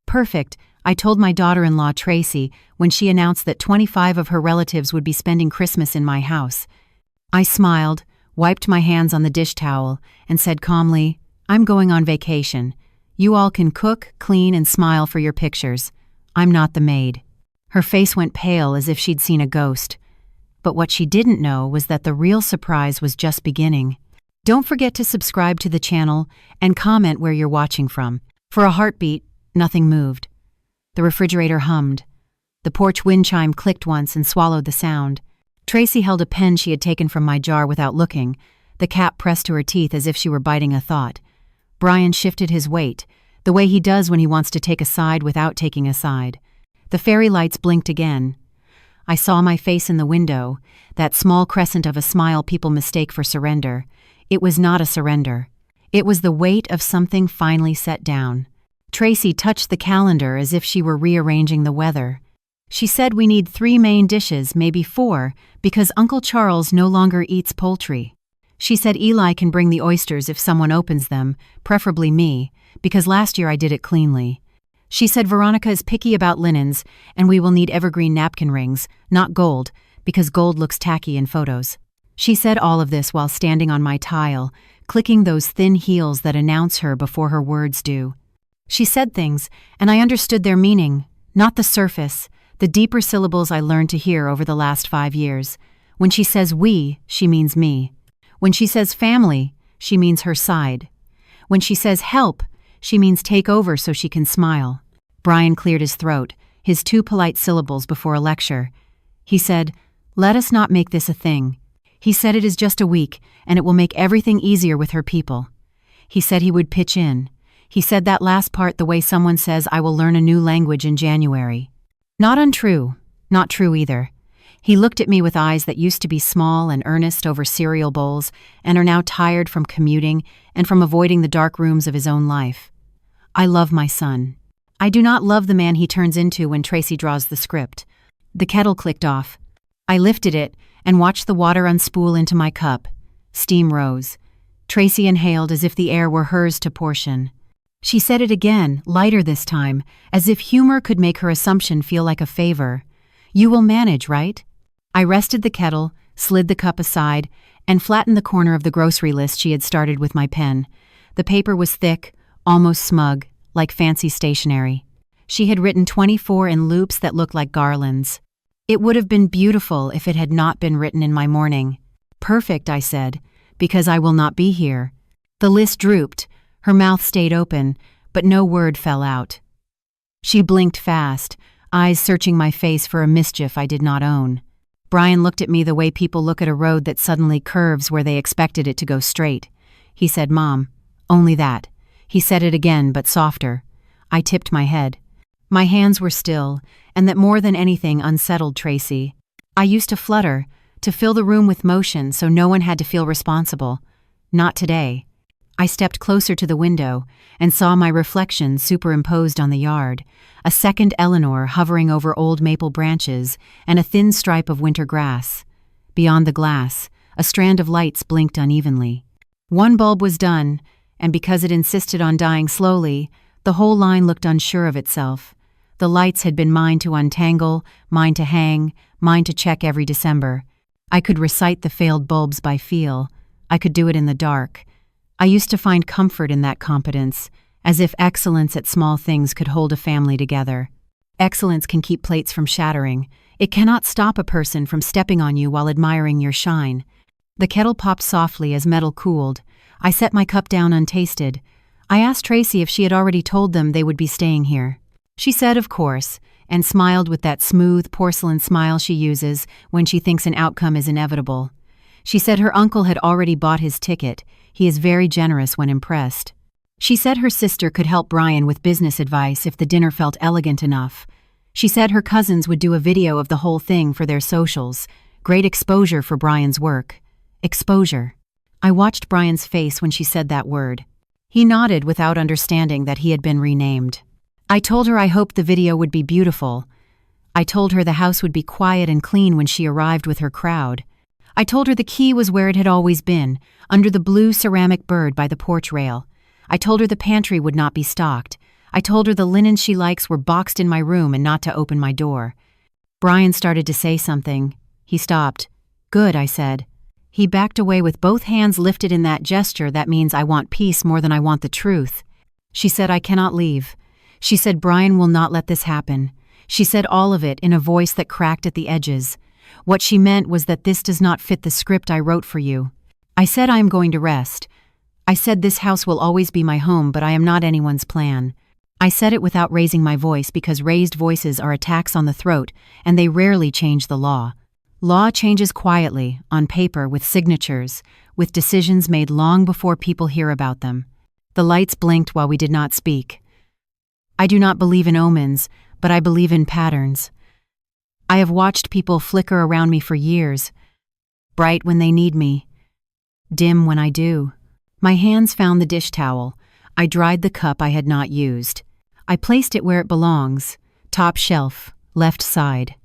Perfect, I told my daughter-in-law Tracy when she announced that 25 of her relatives would be spending Christmas in my house. I smiled, wiped my hands on the dish towel, and said calmly, "I'm going on vacation. You all can cook, clean, and smile for your pictures. I'm not the maid." Her face went pale as if she'd seen a ghost. But what she didn't know was that the real surprise was just beginning. Don't forget to subscribe to the channel and comment where you're watching from. For a heartbeat, nothing moved. The refrigerator hummed. The porch wind chime clicked once and swallowed the sound. Tracy held a pen she had taken from my jar without looking, the cap pressed to her teeth as if she were biting a thought. Brian shifted his weight, the way he does when he wants to take a side without taking a side. The fairy lights blinked again. I saw my face in the window, that small crescent of a smile people mistake for surrender. It was not a surrender. It was the weight of something finally set down. Tracy touched the calendar as if she were rearranging the weather. She said we need 3 main dishes, maybe 4, because Uncle Charles no longer eats poultry. She said Eli can bring the oysters if someone opens them, preferably me, because last year I did it cleanly. She said Veronica is picky about linens, and we will need evergreen napkin rings, not gold, because gold looks tacky in photos. She said all of this while standing on my tile, clicking those thin heels that announce her before her words do. She said things, and I understood their meaning, not the surface, the deeper syllables I learned to hear over the last 5 years. When she says we, she means me. When she says family, she means her side. When she says help, she means take over so she can smile. Brian cleared his throat, his 2 polite syllables before a lecture. He said, "Let us not make this a thing." He said it is just a week, and it will make everything easier with her people. He said he would pitch in. He said that last part the way someone says I will learn a new language in January. Not untrue, not true either. He looked at me with eyes that used to be small and earnest over cereal bowls and are now tired from commuting and from avoiding the dark rooms of his own life. I love my son. I do not love the man he turns into when Tracy draws the script. The kettle clicked off. I lifted it and watched the water unspool into my cup. Steam rose. Tracy inhaled as if the air were hers to portion. She said it again, lighter this time, as if humor could make her assumption feel like a favor. "You will manage, right?" I rested the kettle, slid the cup aside, and flattened the corner of the grocery list she had started with my pen. The paper was thick, almost smug, like fancy stationery. She had written 24 in loops that looked like garlands. It would have been beautiful if it had not been written in my morning. "Perfect," I said, "because I will not be here." The list drooped, her mouth stayed open, but no word fell out. She blinked fast, eyes searching my face for a mischief I did not own. Brian looked at me the way people look at a road that suddenly curves where they expected it to go straight. He said, "Mom, only that." He said it again, but softer. I tipped my head. My hands were still, and that more than anything unsettled Tracy. I used to flutter, to fill the room with motion so no one had to feel responsible. Not today. I stepped closer to the window and saw my reflection superimposed on the yard, a second Eleanor hovering over old maple branches and a thin stripe of winter grass. Beyond the glass, a strand of lights blinked unevenly. One bulb was done, and because it insisted on dying slowly, the whole line looked unsure of itself. The lights had been mine to untangle, mine to hang, mine to check every December. I could recite the failed bulbs by feel. I could do it in the dark. I used to find comfort in that competence, as if excellence at small things could hold a family together. Excellence can keep plates from shattering. It cannot stop a person from stepping on you while admiring your shine. The kettle popped softly as metal cooled. I set my cup down untasted. I asked Tracy if she had already told them they would be staying here. She said, of course, and smiled with that smooth porcelain smile she uses when she thinks an outcome is inevitable. She said her uncle had already bought his ticket. He is very generous when impressed. She said her sister could help Brian with business advice if the dinner felt elegant enough. She said her cousins would do a video of the whole thing for their socials. Great exposure for Brian's work. Exposure. I watched Brian's face when she said that word. He nodded without understanding that he had been renamed. I told her I hoped the video would be beautiful. I told her the house would be quiet and clean when she arrived with her crowd. I told her the key was where it had always been, under the blue ceramic bird by the porch rail. I told her the pantry would not be stocked. I told her the linens she likes were boxed in my room and not to open my door. Brian started to say something. He stopped. "Good," I said. He backed away with both hands lifted in that gesture that means I want peace more than I want the truth. She said, "I cannot leave." She said, "Brian will not let this happen." She said all of it in a voice that cracked at the edges. What she meant was that this does not fit the script I wrote for you. I said I am going to rest. I said this house will always be my home, but I am not anyone's plan. I said it without raising my voice because raised voices are attacks on the throat, and they rarely change the law. Law changes quietly, on paper, with signatures, with decisions made long before people hear about them. The lights blinked while we did not speak. I do not believe in omens, but I believe in patterns. I have watched people flicker around me for years, bright when they need me, dim when I do. My hands found the dish towel. I dried the cup I had not used. I placed it where it belongs, top shelf, left side.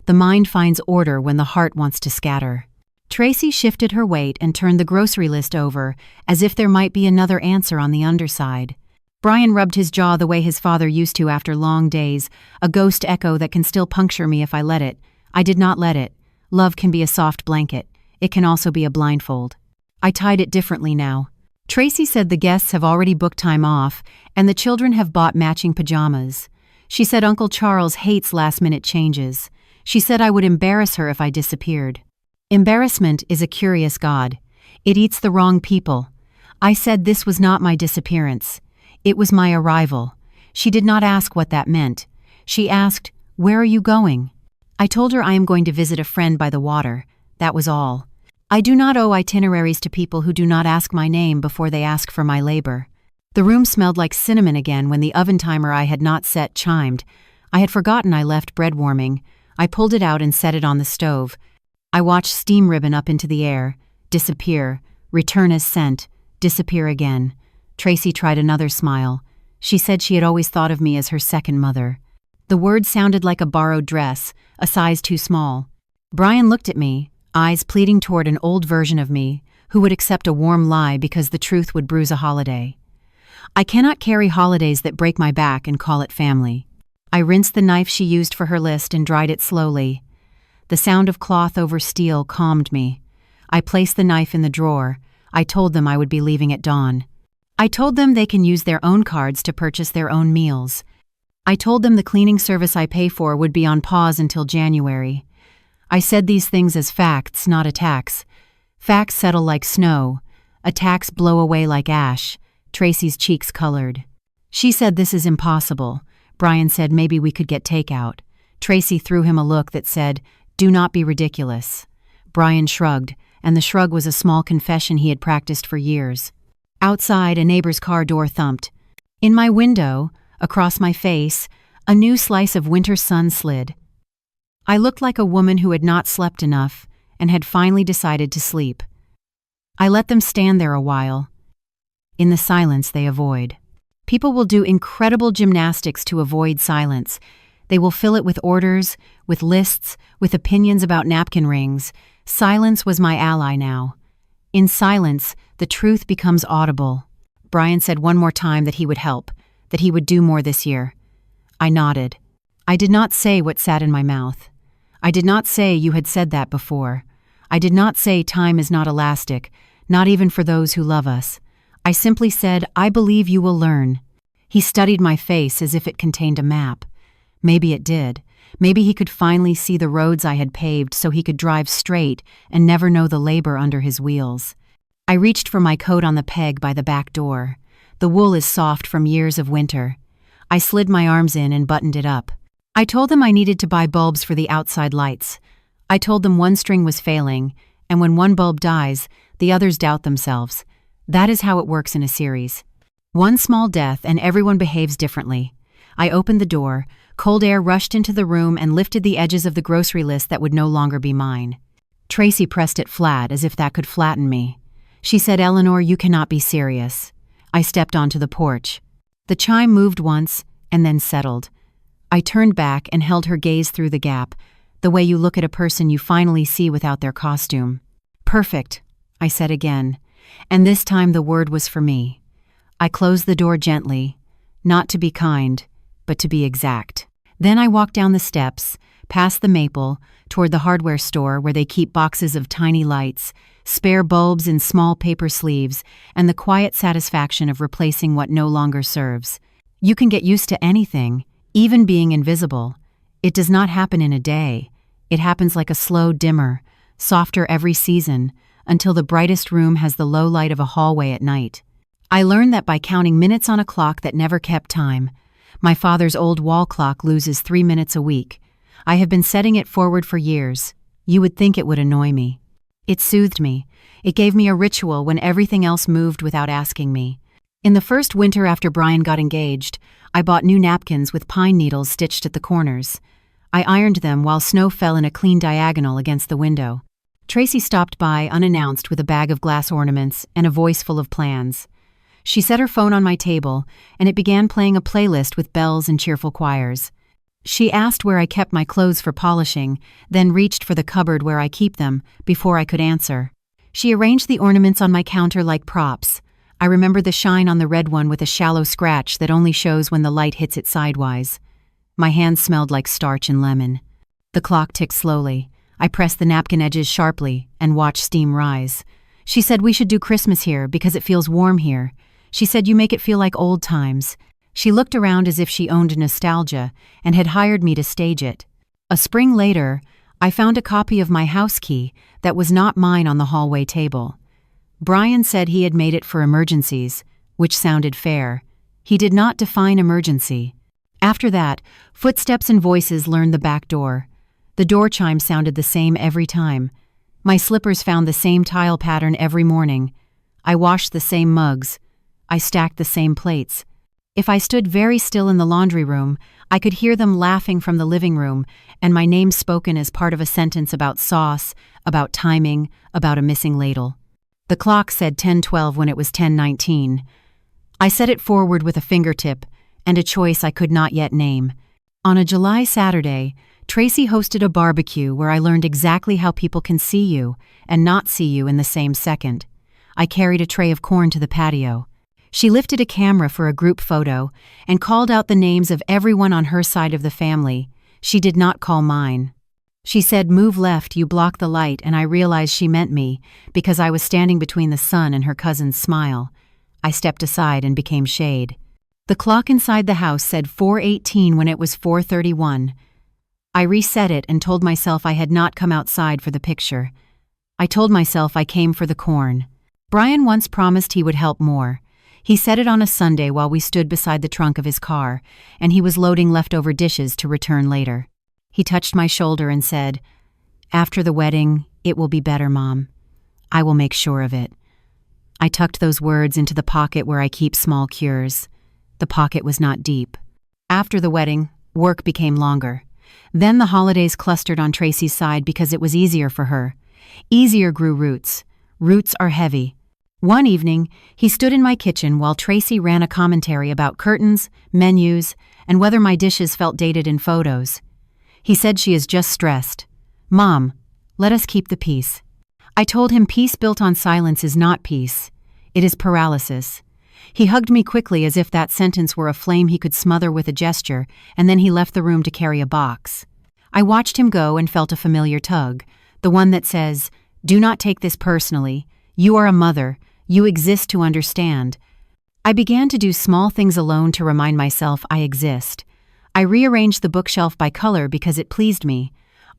The mind finds order when the heart wants to scatter. Tracy shifted her weight and turned the grocery list over, as if there might be another answer on the underside. Brian rubbed his jaw the way his father used to after long days, a ghost echo that can still puncture me if I let it. I did not let it. Love can be a soft blanket. It can also be a blindfold. I tied it differently now. Tracy said the guests have already booked time off, and the children have bought matching pajamas. She said Uncle Charles hates last-minute changes. She said I would embarrass her if I disappeared. Embarrassment is a curious god. It eats the wrong people. I said this was not my disappearance. It was my arrival. She did not ask what that meant. She asked, "Where are you going?" I told her I am going to visit a friend by the water. That was all. I do not owe itineraries to people who do not ask my name before they ask for my labor. The room smelled like cinnamon again when the oven timer I had not set chimed. I had forgotten I left bread warming. I pulled it out and set it on the stove. I watched steam ribbon up into the air, disappear, return as scent, disappear again. Tracy tried another smile. She said she had always thought of me as her second mother. The word sounded like a borrowed dress, a size too small. Brian looked at me, eyes pleading toward an old version of me, who would accept a warm lie because the truth would bruise a holiday. I cannot carry holidays that break my back and call it family. I rinsed the knife she used for her list and dried it slowly. The sound of cloth over steel calmed me. I placed the knife in the drawer. I told them I would be leaving at dawn. I told them they can use their own cards to purchase their own meals. I told them the cleaning service I pay for would be on pause until January. I said these things as facts, not attacks. Facts settle like snow. Attacks blow away like ash. Tracy's cheeks colored. She said this is impossible. Brian said maybe we could get takeout. Tracy threw him a look that said, "Do not be ridiculous." Brian shrugged, and the shrug was a small confession he had practiced for years. Outside, a neighbor's car door thumped. In my window, across my face, a new slice of winter sun slid. I looked like a woman who had not slept enough and had finally decided to sleep. I let them stand there a while. In the silence they avoid. People will do incredible gymnastics to avoid silence. They will fill it with orders, with lists, with opinions about napkin rings. Silence was my ally now. In silence, the truth becomes audible. Brian said one more time that he would help, that he would do more this year. I nodded. I did not say what sat in my mouth. I did not say you had said that before. I did not say time is not elastic, not even for those who love us. I simply said, I believe you will learn. He studied my face as if it contained a map. Maybe it did. Maybe he could finally see the roads I had paved so he could drive straight and never know the labor under his wheels. I reached for my coat on the peg by the back door. The wool is soft from years of winter. I slid my arms in and buttoned it up. I told them I needed to buy bulbs for the outside lights. I told them one string was failing, and when one bulb dies, the others doubt themselves. That is how it works in a series. One small death and everyone behaves differently. I opened the door, cold air rushed into the room and lifted the edges of the grocery list that would no longer be mine. Tracy pressed it flat as if that could flatten me. She said, Eleanor, you cannot be serious. I stepped onto the porch. The chime moved once and then settled. I turned back and held her gaze through the gap, the way you look at a person you finally see without their costume. Perfect, I said again, and this time the word was for me. I closed the door gently. not to be kind, but to be exact. Then I walked down the steps, past the maple, toward the hardware store where they keep boxes of tiny lights, spare bulbs in small paper sleeves, and the quiet satisfaction of replacing what no longer serves. You can get used to anything, even being invisible. It does not happen in a day. It happens like a slow dimmer, softer every season, until the brightest room has the low light of a hallway at night. I learned that by counting minutes on a clock that never kept time. My father's old wall clock loses 3 minutes a week. I have been setting it forward for years. You would think it would annoy me. It soothed me. It gave me a ritual when everything else moved without asking me. In the first winter after Brian got engaged, I bought new napkins with pine needles stitched at the corners. I ironed them while snow fell in a clean diagonal against the window. Tracy stopped by unannounced with a bag of glass ornaments and a voice full of plans. She set her phone on my table, and it began playing a playlist with bells and cheerful choirs. She asked where I kept my clothes for polishing, then reached for the cupboard where I keep them, before I could answer. She arranged the ornaments on my counter like props. I remember the shine on the red one with a shallow scratch that only shows when the light hits it sidewise. My hands smelled like starch and lemon. The clock ticked slowly. I pressed the napkin edges sharply and watched steam rise. She said we should do Christmas here because it feels warm here. She said you make it feel like old times. She looked around as if she owned nostalgia and had hired me to stage it. A spring later, I found a copy of my house key that was not mine on the hallway table. Brian said he had made it for emergencies, which sounded fair. He did not define emergency. After that, footsteps and voices learned the back door. The door chime sounded the same every time. My slippers found the same tile pattern every morning. I washed the same mugs. I stacked the same plates. If I stood very still in the laundry room, I could hear them laughing from the living room, and my name spoken as part of a sentence about sauce, about timing, about a missing ladle. The clock said 10:12 when it was 10:19. I set it forward with a fingertip, and a choice I could not yet name. On a July Saturday, Tracy hosted a barbecue where I learned exactly how people can see you and not see you in the same second. I carried a tray of corn to the patio. She lifted a camera for a group photo and called out the names of everyone on her side of the family. She did not call mine. She said, "Move left, you block the light," and I realized she meant me because I was standing between the sun and her cousin's smile. I stepped aside and became shade. The clock inside the house said 4:18 when it was 4:31. I reset it and told myself I had not come outside for the picture. I told myself I came for the corn. Brian once promised he would help more. He said it on a Sunday while we stood beside the trunk of his car, and he was loading leftover dishes to return later. He touched my shoulder and said, "After the wedding, it will be better, Mom. I will make sure of it." I tucked those words into the pocket where I keep small cures. The pocket was not deep. After the wedding, work became longer. Then the holidays clustered on Tracy's side because it was easier for her. Easier grew roots. Roots are heavy. One evening, he stood in my kitchen while Tracy ran a commentary about curtains, menus, and whether my dishes felt dated in photos. He said she is just stressed. "Mom, let us keep the peace." I told him peace built on silence is not peace. It is paralysis. He hugged me quickly as if that sentence were a flame he could smother with a gesture, and then he left the room to carry a box. I watched him go and felt a familiar tug, the one that says, "Do not take this personally. You are a mother. You exist to understand." I began to do small things alone to remind myself I exist. I rearranged the bookshelf by color because it pleased me.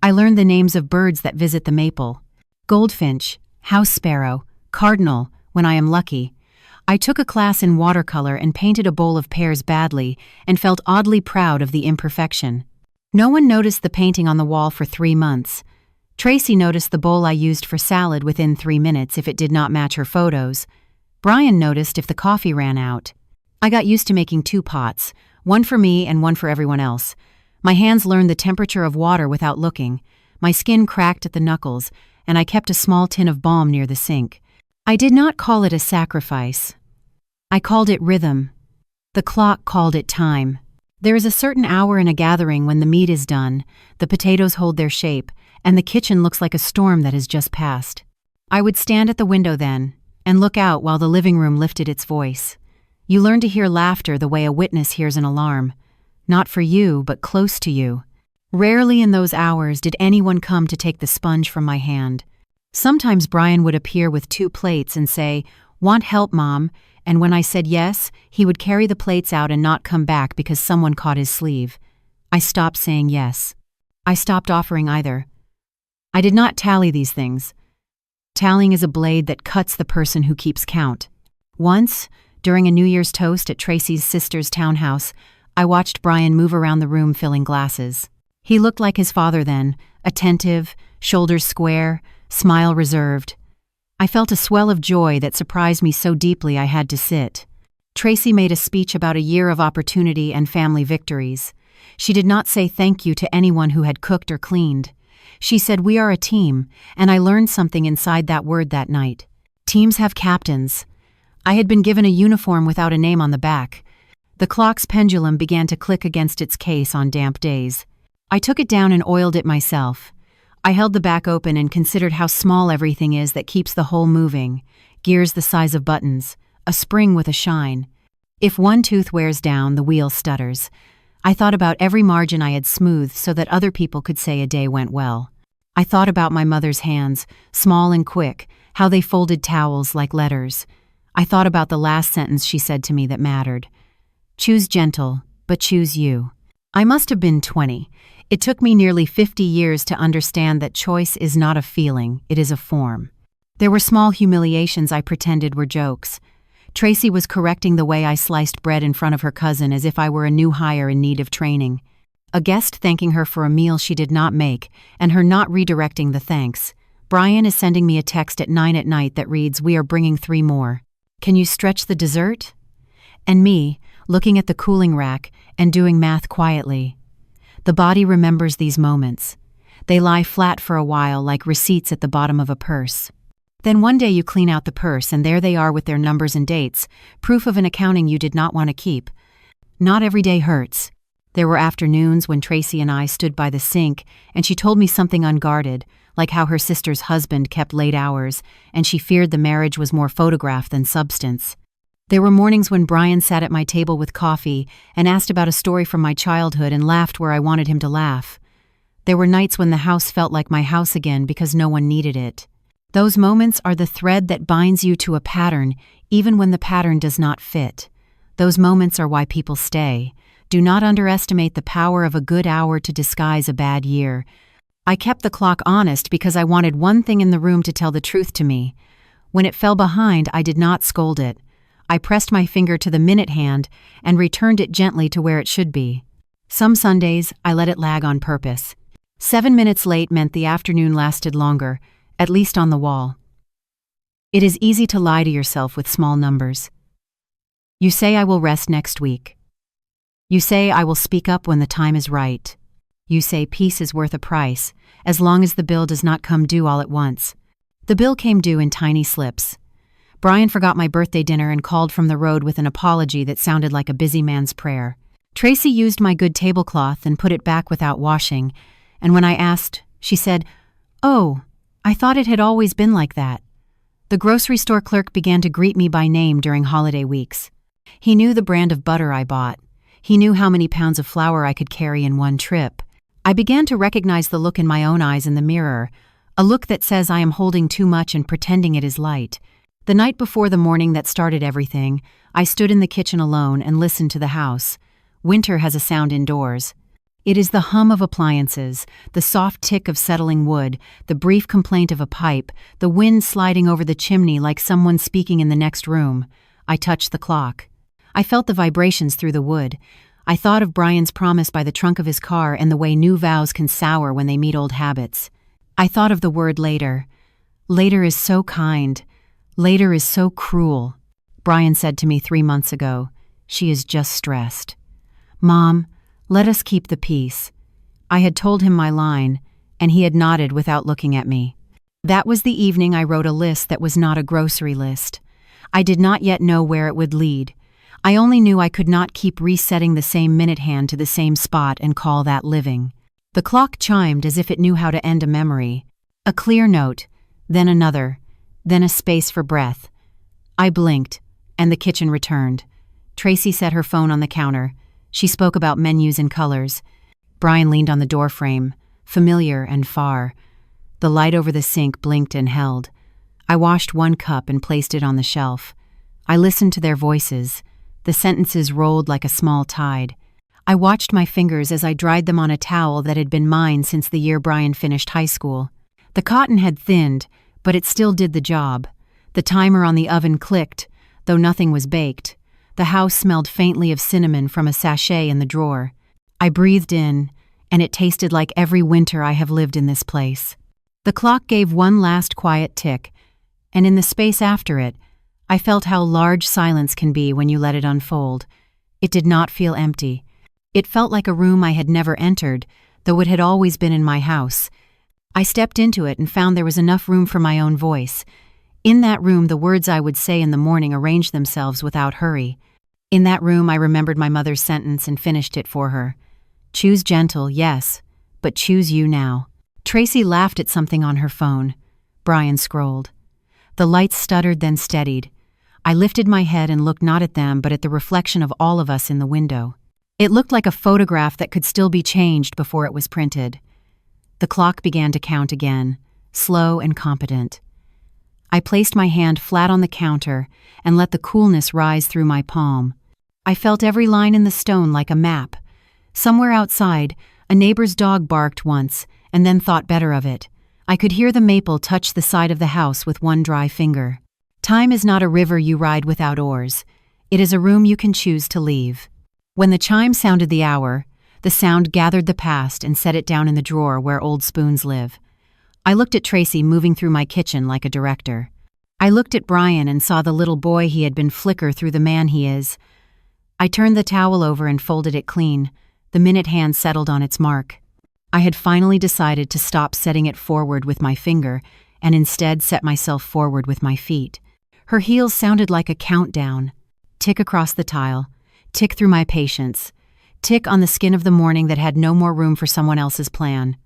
I learned the names of birds that visit the maple. Goldfinch, house sparrow, cardinal, when I am lucky. I took a class in watercolor and painted a bowl of pears badly and felt oddly proud of the imperfection. No one noticed the painting on the wall for 3 months. Tracy noticed the bowl I used for salad within 3 minutes if it did not match her photos. Brian noticed if the coffee ran out. I got used to making 2 pots, one for me and one for everyone else. My hands learned the temperature of water without looking. My skin cracked at the knuckles, and I kept a small tin of balm near the sink. I did not call it a sacrifice. I called it rhythm. The clock called it time. There is a certain hour in a gathering when the meat is done, the potatoes hold their shape, and the kitchen looks like a storm that has just passed. I would stand at the window then and look out while the living room lifted its voice. You learn to hear laughter the way a witness hears an alarm. Not for you, but close to you. Rarely in those hours did anyone come to take the sponge from my hand. Sometimes Brian would appear with 2 plates and say, "Want help, Mom?" And when I said yes, he would carry the plates out and not come back because someone caught his sleeve. I stopped saying yes. I stopped offering either. I did not tally these things. Tallying is a blade that cuts the person who keeps count. Once, during a New Year's toast at Tracy's sister's townhouse, I watched Brian move around the room filling glasses. He looked like his father then, attentive, shoulders square, smile reserved. I felt a swell of joy that surprised me so deeply I had to sit. Tracy made a speech about a year of opportunity and family victories. She did not say thank you to anyone who had cooked or cleaned. She said we are a team, and I learned something inside that word that night. Teams have captains. I had been given a uniform without a name on the back. The clock's pendulum began to click against its case on damp days. I took it down and oiled it myself. I held the back open and considered how small everything is that keeps the whole moving. Gears the size of buttons, a spring with a shine. If one tooth wears down, the wheel stutters. I thought about every margin I had smoothed so that other people could say a day went well. I thought about my mother's hands, small and quick, how they folded towels like letters. I thought about the last sentence she said to me that mattered. Choose gentle, but choose you. I must have been 20. It took me nearly 50 years to understand that choice is not a feeling, it is a form. There were small humiliations I pretended were jokes. Tracy was correcting the way I sliced bread in front of her cousin as if I were a new hire in need of training. A guest thanking her for a meal she did not make, and her not redirecting the thanks. Brian is sending me a text at 9 at night that reads, "We are bringing 3 more. Can you stretch the dessert?" And me, looking at the cooling rack and doing math quietly. The body remembers these moments. They lie flat for a while like receipts at the bottom of a purse. Then one day you clean out the purse and there they are with their numbers and dates, proof of an accounting you did not want to keep. Not every day hurts. There were afternoons when Tracy and I stood by the sink and she told me something unguarded, like how her sister's husband kept late hours and she feared the marriage was more photograph than substance. There were mornings when Brian sat at my table with coffee and asked about a story from my childhood and laughed where I wanted him to laugh. There were nights when the house felt like my house again because no one needed it. Those moments are the thread that binds you to a pattern, even when the pattern does not fit. Those moments are why people stay. Do not underestimate the power of a good hour to disguise a bad year. I kept the clock honest because I wanted one thing in the room to tell the truth to me. When it fell behind, I did not scold it. I pressed my finger to the minute hand and returned it gently to where it should be. Some Sundays, I let it lag on purpose. 7 minutes late meant the afternoon lasted longer, at least on the wall. It is easy to lie to yourself with small numbers. You say I will rest next week. You say I will speak up when the time is right. You say peace is worth a price, as long as the bill does not come due all at once. The bill came due in tiny slips. Brian forgot my birthday dinner and called from the road with an apology that sounded like a busy man's prayer. Tracy used my good tablecloth and put it back without washing, and when I asked, she said, "Oh, I thought it had always been like that." The grocery store clerk began to greet me by name during holiday weeks. He knew the brand of butter I bought. He knew how many pounds of flour I could carry in one trip. I began to recognize the look in my own eyes in the mirror, a look that says I am holding too much and pretending it is light. The night before the morning that started everything, I stood in the kitchen alone and listened to the house. Winter has a sound indoors. It is the hum of appliances, the soft tick of settling wood, the brief complaint of a pipe, the wind sliding over the chimney like someone speaking in the next room. I touched the clock. I felt the vibrations through the wood. I thought of Brian's promise by the trunk of his car and the way new vows can sour when they meet old habits. I thought of the word later. Later is so kind. Later is so cruel. Brian said to me 3 months ago, "She is just stressed." "Mom, let us keep the peace." I had told him my line, and he had nodded without looking at me. That was the evening I wrote a list that was not a grocery list. I did not yet know where it would lead. I only knew I could not keep resetting the same minute hand to the same spot and call that living. The clock chimed as if it knew how to end a memory. A clear note, then another, then a space for breath. I blinked, and the kitchen returned. Tracy set her phone on the counter. She spoke about menus and colors. Brian leaned on the doorframe, familiar and far. The light over the sink blinked and held. I washed one cup and placed it on the shelf. I listened to their voices. The sentences rolled like a small tide. I watched my fingers as I dried them on a towel that had been mine since the year Brian finished high school. The cotton had thinned, but it still did the job. The timer on the oven clicked, though nothing was baked. The house smelled faintly of cinnamon from a sachet in the drawer. I breathed in, and it tasted like every winter I have lived in this place. The clock gave one last quiet tick, and in the space after it, I felt how large silence can be when you let it unfold. It did not feel empty. It felt like a room I had never entered, though it had always been in my house. I stepped into it and found there was enough room for my own voice. In that room, the words I would say in the morning arranged themselves without hurry. In that room, I remembered my mother's sentence and finished it for her. Choose gentle, yes, but choose you now. Tracy laughed at something on her phone. Brian scrolled. The lights stuttered, then steadied. I lifted my head and looked not at them but at the reflection of all of us in the window. It looked like a photograph that could still be changed before it was printed. The clock began to count again, slow and competent. I placed my hand flat on the counter and let the coolness rise through my palm. I felt every line in the stone like a map. Somewhere outside, a neighbor's dog barked once and then thought better of it. I could hear the maple touch the side of the house with one dry finger. Time is not a river you ride without oars. It is a room you can choose to leave. When the chime sounded the hour, the sound gathered the past and set it down in the drawer where old spoons live. I looked at Tracy moving through my kitchen like a director. I looked at Brian and saw the little boy he had been flicker through the man he is. I turned the towel over and folded it clean. The minute hand settled on its mark. I had finally decided to stop setting it forward with my finger and instead set myself forward with my feet. Her heels sounded like a countdown. Tick across the tile, tick through my patience, tick on the skin of the morning that had no more room for someone else's plan.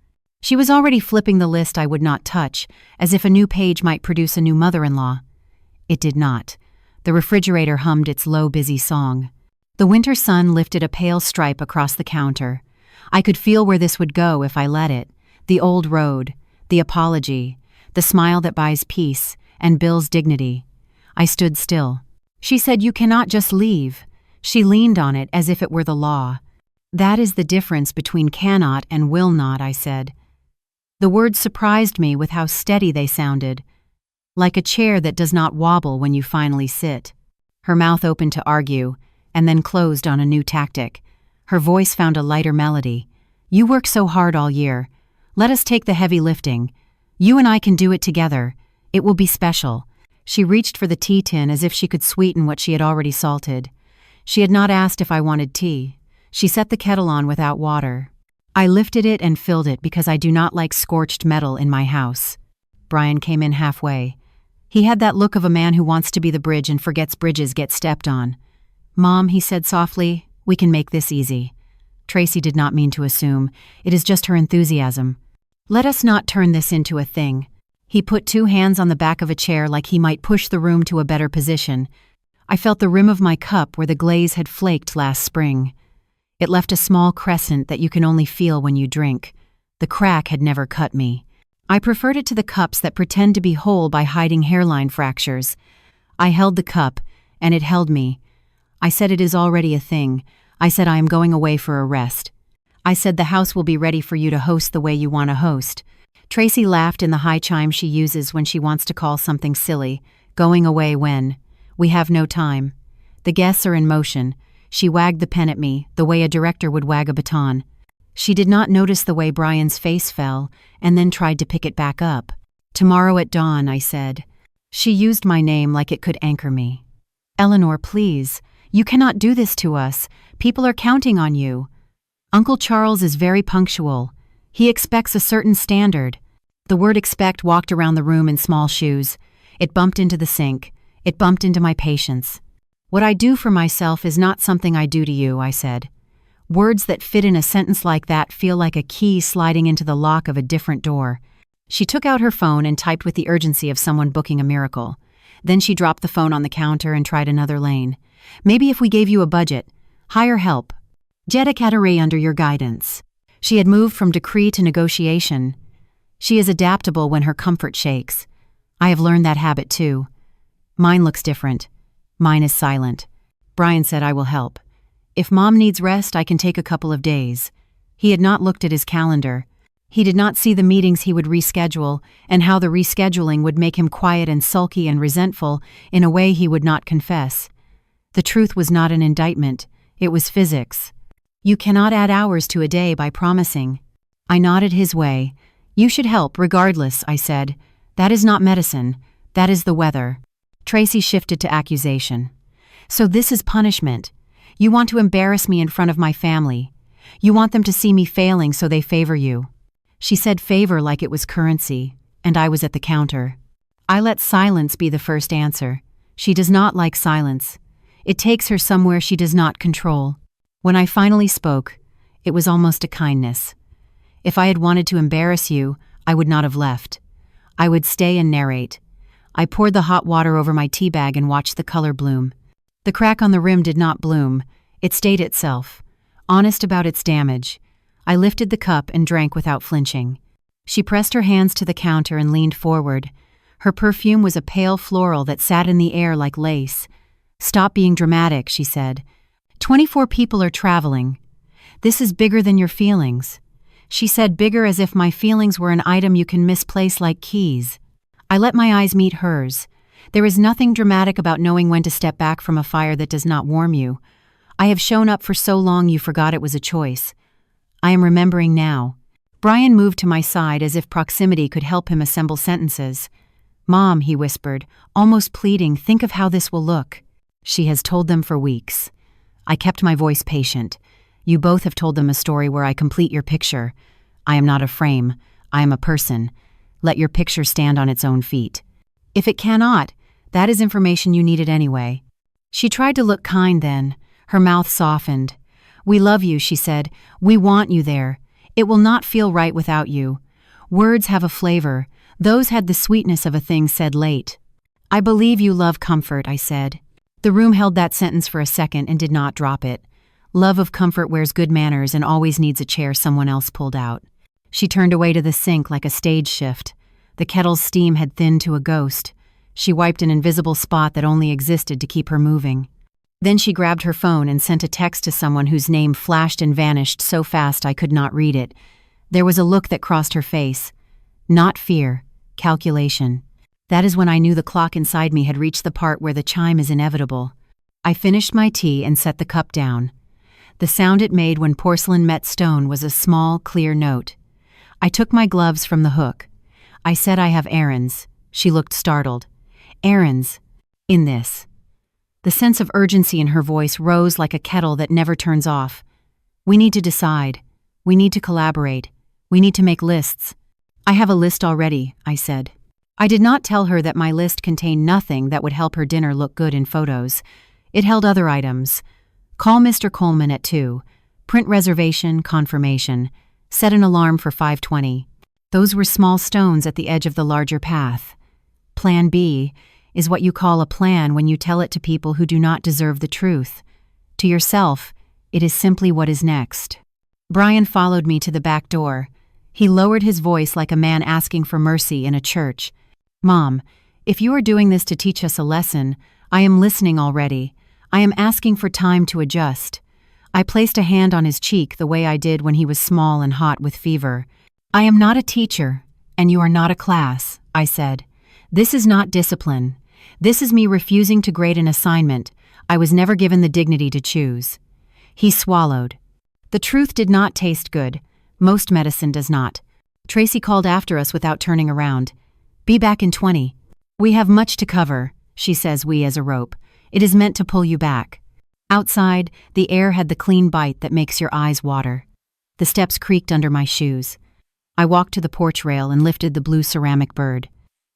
She was already flipping the list I would not touch, as if a new page might produce a new mother-in-law. It did not. The refrigerator hummed its low, busy song. The winter sun lifted a pale stripe across the counter. I could feel where this would go if I let it. The old road, the apology, the smile that buys peace, and Bill's dignity. I stood still. She said, "You cannot just leave." She leaned on it as if it were the law. "That is the difference between cannot and will not," I said. The words surprised me with how steady they sounded, like a chair that does not wobble when you finally sit. Her mouth opened to argue, and then closed on a new tactic. Her voice found a lighter melody. "You work so hard all year. Let us take the heavy lifting. You and I can do it together. It will be special." She reached for the tea tin as if she could sweeten what she had already salted. She had not asked if I wanted tea. She set the kettle on without water. I lifted it and filled it because I do not like scorched metal in my house. Brian came in halfway. He had that look of a man who wants to be the bridge and forgets bridges get stepped on. "Mom," he said softly, "we can make this easy." Tracy did not mean to assume. It is just her enthusiasm. "Let us not turn this into a thing." He put two hands on the back of a chair like he might push the room to a better position. I felt the rim of my cup where the glaze had flaked last spring. It left a small crescent that you can only feel when you drink. The crack had never cut me. I preferred it to the cups that pretend to be whole by hiding hairline fractures. I held the cup, and it held me. I said, "It is already a thing." I said, "I am going away for a rest." I said, "The house will be ready for you to host the way you want to host." Tracy laughed in the high chime she uses when she wants to call something silly. "Going away when? We have no time. The guests are in motion." She wagged the pen at me, the way a director would wag a baton. She did not notice the way Brian's face fell, and then tried to pick it back up. "Tomorrow at dawn," I said. She used my name like it could anchor me. "Eleanor, please. You cannot do this to us. People are counting on you. Uncle Charles is very punctual. He expects a certain standard." The word expect walked around the room in small shoes. It bumped into the sink. It bumped into my patience. "What I do for myself is not something I do to you," I said. Words that fit in a sentence like that feel like a key sliding into the lock of a different door. She took out her phone and typed with the urgency of someone booking a miracle. Then she dropped the phone on the counter and tried another lane. Maybe if we gave you a budget, hire help. Jedicatory under your guidance. She had moved from decree to negotiation. She is adaptable when her comfort shakes. I have learned that habit too. Mine looks different. Mine is silent. Brian said I will help. If Mom needs rest, I can take a couple of days. He had not looked at his calendar. He did not see the meetings he would reschedule and how the rescheduling would make him quiet and sulky and resentful in a way he would not confess. The truth was not an indictment. It was physics. You cannot add hours to a day by promising. I nodded his way. You should help regardless, I said. That is not medicine. That is the weather. Tracy shifted to accusation. So this is punishment. You want to embarrass me in front of my family. You want them to see me failing so they favor you. She said favor like it was currency, and I was at the counter. I let silence be the first answer. She does not like silence. It takes her somewhere she does not control. When I finally spoke, it was almost a kindness. If I had wanted to embarrass you, I would not have left. I would stay and narrate. I poured the hot water over my tea bag and watched the color bloom. The crack on the rim did not bloom. It stayed itself, honest about its damage. I lifted the cup and drank without flinching. She pressed her hands to the counter and leaned forward. Her perfume was a pale floral that sat in the air like lace. Stop being dramatic, she said. 24 people are traveling. This is bigger than your feelings. She said bigger as if my feelings were an item you can misplace like keys. I let my eyes meet hers. There is nothing dramatic about knowing when to step back from a fire that does not warm you. I have shown up for so long you forgot it was a choice. I am remembering now. Brian moved to my side as if proximity could help him assemble sentences. Mom, he whispered, almost pleading, think of how this will look. She has told them for weeks. I kept my voice patient. You both have told them a story where I complete your picture. I am not a frame. I am a person. Let your picture stand on its own feet. If it cannot, that is information you needed anyway. She tried to look kind then. Her mouth softened. We love you, she said. We want you there. It will not feel right without you. Words have a flavor. Those had the sweetness of a thing said late. I believe you love comfort, I said. The room held that sentence for a second and did not drop it. Love of comfort wears good manners and always needs a chair someone else pulled out. She turned away to the sink like a stage shift. The kettle's steam had thinned to a ghost. She wiped an invisible spot that only existed to keep her moving. Then she grabbed her phone and sent a text to someone whose name flashed and vanished so fast I could not read it. There was a look that crossed her face. Not fear, calculation. That is when I knew the clock inside me had reached the part where the chime is inevitable. I finished my tea and set the cup down. The sound it made when porcelain met stone was a small, clear note. I took my gloves from the hook. I said I have errands. She looked startled. Errands. In this. The sense of urgency in her voice rose like a kettle that never turns off. We need to decide. We need to collaborate. We need to make lists. I have a list already, I said. I did not tell her that my list contained nothing that would help her dinner look good in photos. It held other items. Call Mr. Coleman at 2. Print reservation, confirmation. Set an alarm for 5:20. Those were small stones at the edge of the larger path. Plan B is what you call a plan when you tell it to people who do not deserve the truth. To yourself, it is simply what is next. Brian followed me to the back door. He lowered his voice like a man asking for mercy in a church. Mom, if you are doing this to teach us a lesson, I am listening already. I am asking for time to adjust. I placed a hand on his cheek the way I did when he was small and hot with fever. I am not a teacher, and you are not a class, I said. This is not discipline. This is me refusing to grade an assignment. I was never given the dignity to choose. He swallowed. The truth did not taste good. Most medicine does not. Tracy called after us without turning around. Be back in 20. We have much to cover, she says, we as a rope. It is meant to pull you back. Outside, the air had the clean bite that makes your eyes water. The steps creaked under my shoes. I walked to the porch rail and lifted the blue ceramic bird.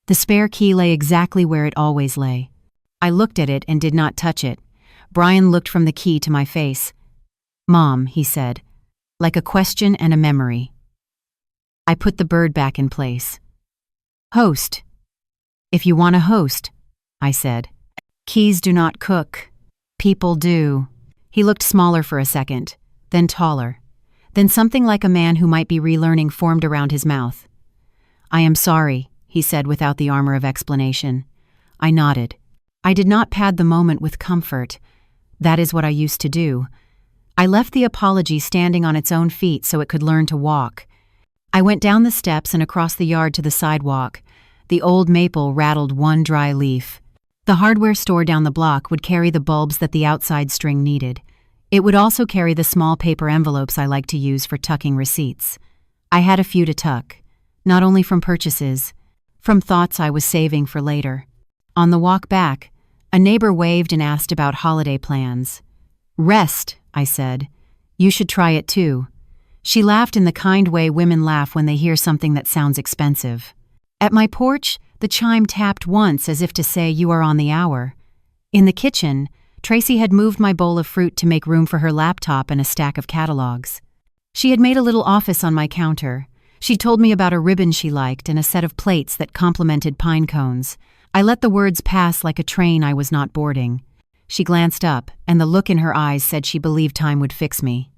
The spare key lay exactly where it always lay. I looked at it and did not touch it. Brian looked from the key to my face. Mom, he said, like a question and a memory. I put the bird back in place. Host. If you want a host, I said. Keys do not cook. People do. He looked smaller for a second, then taller. Then something like a man who might be relearning formed around his mouth. I am sorry, he said without the armor of explanation. I nodded. I did not pad the moment with comfort. That is what I used to do. I left the apology standing on its own feet so it could learn to walk. I went down the steps and across the yard to the sidewalk. The old maple rattled one dry leaf. The hardware store down the block would carry the bulbs that the outside string needed. It would also carry the small paper envelopes I like to use for tucking receipts. I had a few to tuck, not only from purchases, from thoughts I was saving for later. On the walk back, a neighbor waved and asked about holiday plans. Rest, I said. You should try it too. She laughed in the kind way women laugh when they hear something that sounds expensive. At my porch, the chime tapped once as if to say you are on the hour. In the kitchen, Tracy had moved my bowl of fruit to make room for her laptop and a stack of catalogs. She had made a little office on my counter. She told me about a ribbon she liked and a set of plates that complemented pine cones. I let the words pass like a train I was not boarding. She glanced up, and the look in her eyes said she believed time would fix me.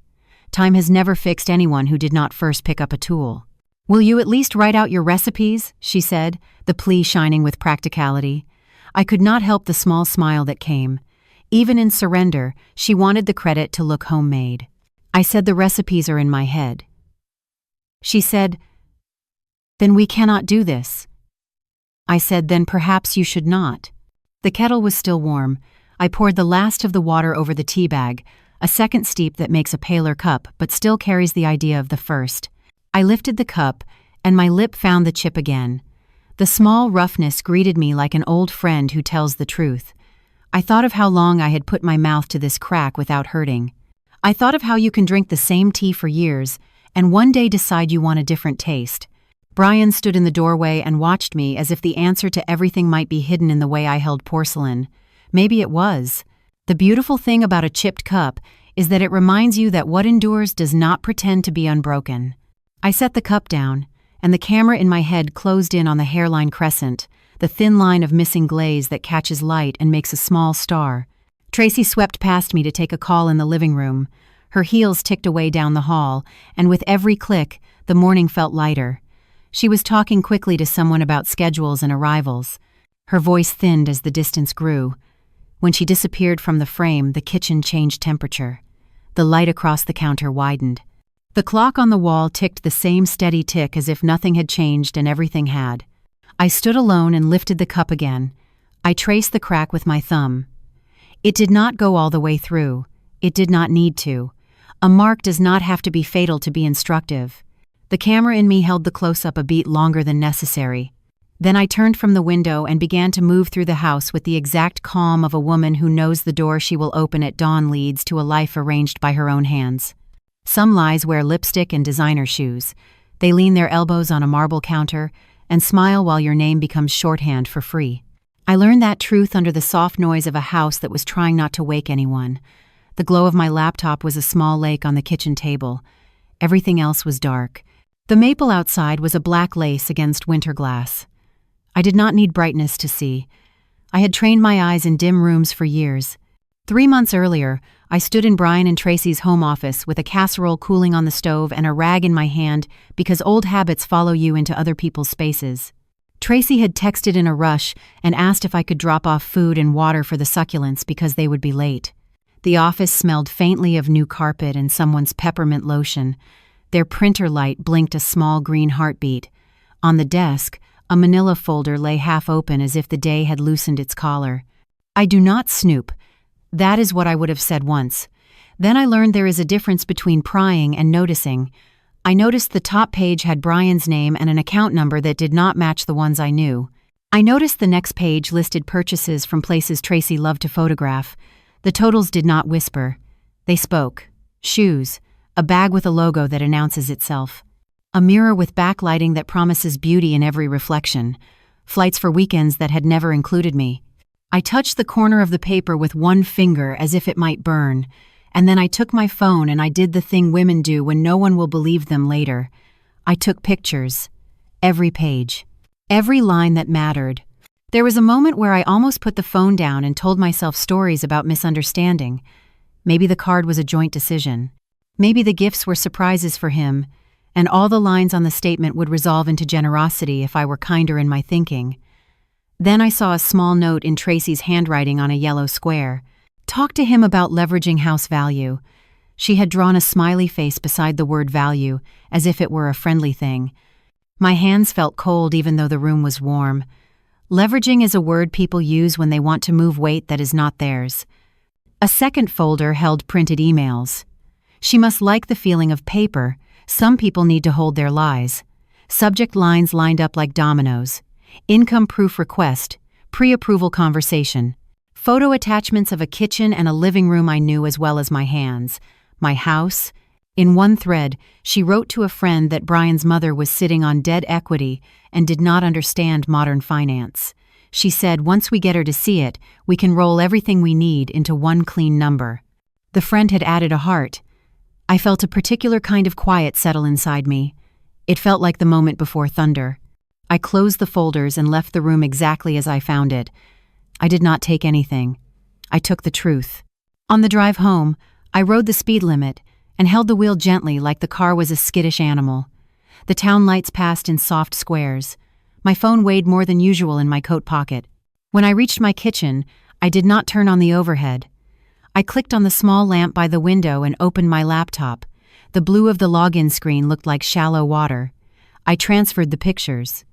Time has never fixed anyone who did not first pick up a tool. Will you at least write out your recipes? She said, the plea shining with practicality. I could not help the small smile that came. Even in surrender, she wanted the credit to look homemade. I said the recipes are in my head. She said, then we cannot do this. I said, then perhaps you should not. The kettle was still warm. I poured the last of the water over the tea bag, a second steep that makes a paler cup but still carries the idea of the first. I lifted the cup, and my lip found the chip again. The small roughness greeted me like an old friend who tells the truth. I thought of how long I had put my mouth to this crack without hurting. I thought of how you can drink the same tea for years and one day decide you want a different taste. Brian stood in the doorway and watched me as if the answer to everything might be hidden in the way I held porcelain. Maybe it was. The beautiful thing about a chipped cup is that it reminds you that what endures does not pretend to be unbroken. I set the cup down, and the camera in my head closed in on the hairline crescent, the thin line of missing glaze that catches light and makes a small star. Tracy swept past me to take a call in the living room. Her heels ticked away down the hall, and with every click, the morning felt lighter. She was talking quickly to someone about schedules and arrivals. Her voice thinned as the distance grew. When she disappeared from the frame, the kitchen changed temperature. The light across the counter widened. The clock on the wall ticked the same steady tick as if nothing had changed and everything had. I stood alone and lifted the cup again. I traced the crack with my thumb. It did not go all the way through. It did not need to. A mark does not have to be fatal to be instructive. The camera in me held the close-up a beat longer than necessary. Then I turned from the window and began to move through the house with the exact calm of a woman who knows the door she will open at dawn leads to a life arranged by her own hands. Some lies wear lipstick and designer shoes. They lean their elbows on a marble counter and smile while your name becomes shorthand for free. I learned that truth under the soft noise of a house that was trying not to wake anyone. The glow of my laptop was a small lake on the kitchen table. Everything else was dark. The maple outside was a black lace against winter glass. I did not need brightness to see. I had trained my eyes in dim rooms for years. 3 months earlier, I stood in Brian and Tracy's home office with a casserole cooling on the stove and a rag in my hand because old habits follow you into other people's spaces. Tracy had texted in a rush and asked if I could drop off food and water for the succulents because they would be late. The office smelled faintly of new carpet and someone's peppermint lotion. Their printer light blinked a small green heartbeat. On the desk, a manila folder lay half open as if the day had loosened its collar. I do not snoop. That is what I would have said once. Then I learned there is a difference between prying and noticing. I noticed the top page had Brian's name and an account number that did not match the ones I knew. I noticed the next page listed purchases from places Tracy loved to photograph. The totals did not whisper. They spoke. Shoes, a bag with a logo that announces itself, a mirror with backlighting that promises beauty in every reflection, flights for weekends that had never included me. I touched the corner of the paper with one finger as if it might burn, and then I took my phone and I did the thing women do when no one will believe them later. I took pictures. Every page. Every line that mattered. There was a moment where I almost put the phone down and told myself stories about misunderstanding. Maybe the card was a joint decision. Maybe the gifts were surprises for him, and all the lines on the statement would resolve into generosity if I were kinder in my thinking. Then I saw a small note in Tracy's handwriting on a yellow square. Talk to him about leveraging house value. She had drawn a smiley face beside the word value, as if it were a friendly thing. My hands felt cold even though the room was warm. Leveraging is a word people use when they want to move weight that is not theirs. A second folder held printed emails. She must like the feeling of paper. Some people need to hold their lies. Subject lines lined up like dominoes. Income proof request. Pre-approval conversation. Photo attachments of a kitchen and a living room I knew as well as my hands. My house. In one thread, she wrote to a friend that Brian's mother was sitting on dead equity and did not understand modern finance. She said once we get her to see it, we can roll everything we need into one clean number. The friend had added a heart. I felt a particular kind of quiet settle inside me. It felt like the moment before thunder. I closed the folders and left the room exactly as I found it. I did not take anything. I took the truth. On the drive home, I rode the speed limit and held the wheel gently like the car was a skittish animal. The town lights passed in soft squares. My phone weighed more than usual in my coat pocket. When I reached my kitchen, I did not turn on the overhead. I clicked on the small lamp by the window and opened my laptop. The blue of the login screen looked like shallow water. I transferred the pictures.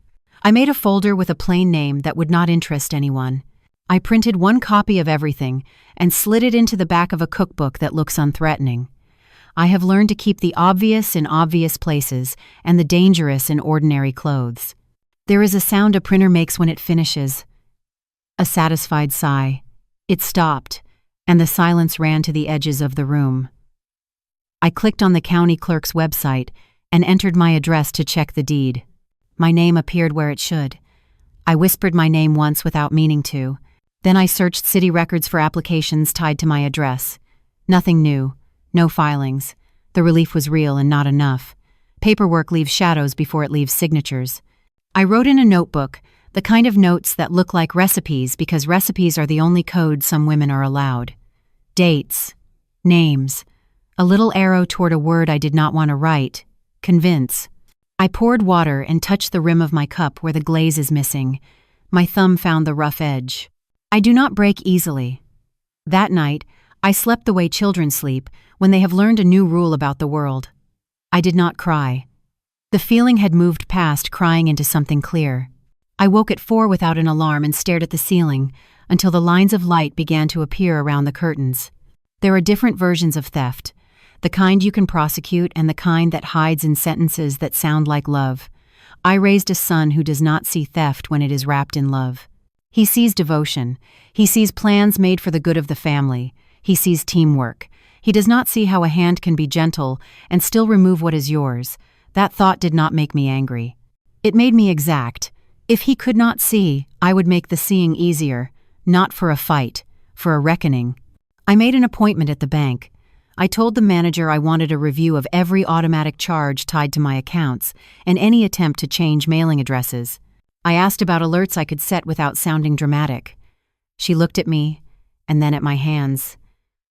I made a folder with a plain name that would not interest anyone. I printed one copy of everything and slid it into the back of a cookbook that looks unthreatening. I have learned to keep the obvious in obvious places and the dangerous in ordinary clothes. There is a sound a printer makes when it finishes. A satisfied sigh. It stopped, and the silence ran to the edges of the room. I clicked on the county clerk's website and entered my address to check the deed. My name appeared where it should. I whispered my name once without meaning to. Then I searched city records for applications tied to my address. Nothing new. No filings. The relief was real and not enough. Paperwork leaves shadows before it leaves signatures. I wrote in a notebook, the kind of notes that look like recipes because recipes are the only code some women are allowed. Dates. Names. A little arrow toward a word I did not want to write. Convince. I poured water and touched the rim of my cup where the glaze is missing. My thumb found the rough edge. I do not break easily. That night, I slept the way children sleep when they have learned a new rule about the world. I did not cry. The feeling had moved past crying into something clear. I woke at 4 without an alarm and stared at the ceiling until the lines of light began to appear around the curtains. There are different versions of theft, the kind you can prosecute and the kind that hides in sentences that sound like love. I raised a son who does not see theft when it is wrapped in love. He sees devotion. He sees plans made for the good of the family. He sees teamwork. He does not see how a hand can be gentle and still remove what is yours. That thought did not make me angry. It made me exact. If he could not see, I would make the seeing easier, not for a fight, for a reckoning. I made an appointment at the bank. I told the manager I wanted a review of every automatic charge tied to my accounts and any attempt to change mailing addresses. I asked about alerts I could set without sounding dramatic. She looked at me, and then at my hands.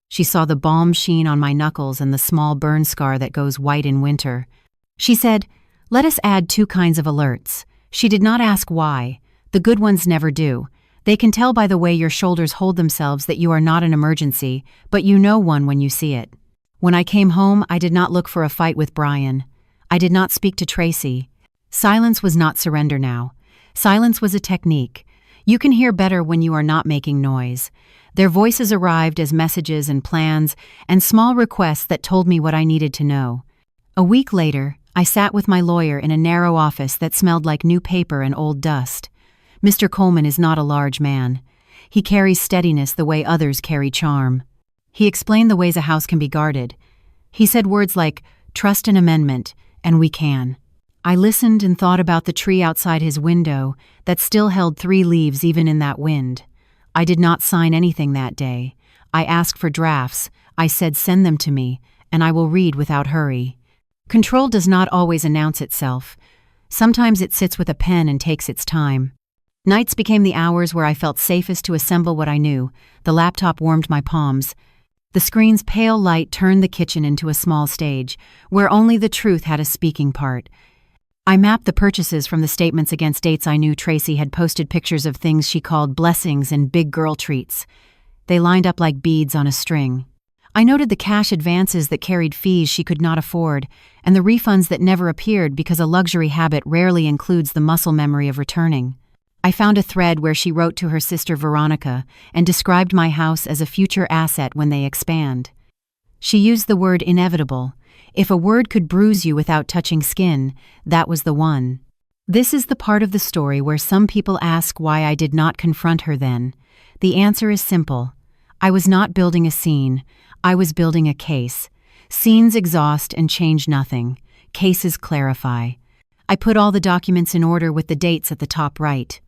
She saw the balm sheen on my knuckles and the small burn scar that goes white in winter. She said, "Let us add 2 kinds of alerts." She did not ask why. The good ones never do. They can tell by the way your shoulders hold themselves that you are not an emergency, but you know one when you see it. When I came home, I did not look for a fight with Brian. I did not speak to Tracy. Silence was not surrender now. Silence was a technique. You can hear better when you are not making noise. Their voices arrived as messages and plans and small requests that told me what I needed to know. A week later, I sat with my lawyer in a narrow office that smelled like new paper and old dust. Mr. Coleman is not a large man. He carries steadiness the way others carry charm. He explained the ways a house can be guarded. He said words like, "Trust an amendment," and "we can." I listened and thought about the tree outside his window that still held 3 leaves even in that wind. I did not sign anything that day. I asked for drafts. I said send them to me, and I will read without hurry. Control does not always announce itself. Sometimes it sits with a pen and takes its time. Nights became the hours where I felt safest to assemble what I knew. The laptop warmed my palms. The screen's pale light turned the kitchen into a small stage, where only the truth had a speaking part. I mapped the purchases from the statements against dates I knew Tracy had posted pictures of things she called blessings and big girl treats. They lined up like beads on a string. I noted the cash advances that carried fees she could not afford, and the refunds that never appeared because a luxury habit rarely includes the muscle memory of returning. I found a thread where she wrote to her sister Veronica and described my house as a future asset when they expand. She used the word inevitable. If a word could bruise you without touching skin, that was the one. This is the part of the story where some people ask why I did not confront her then. The answer is simple. I was not building a scene. I was building a case. Scenes exhaust and change nothing. Cases clarify. I put all the documents in order with the dates at the top right.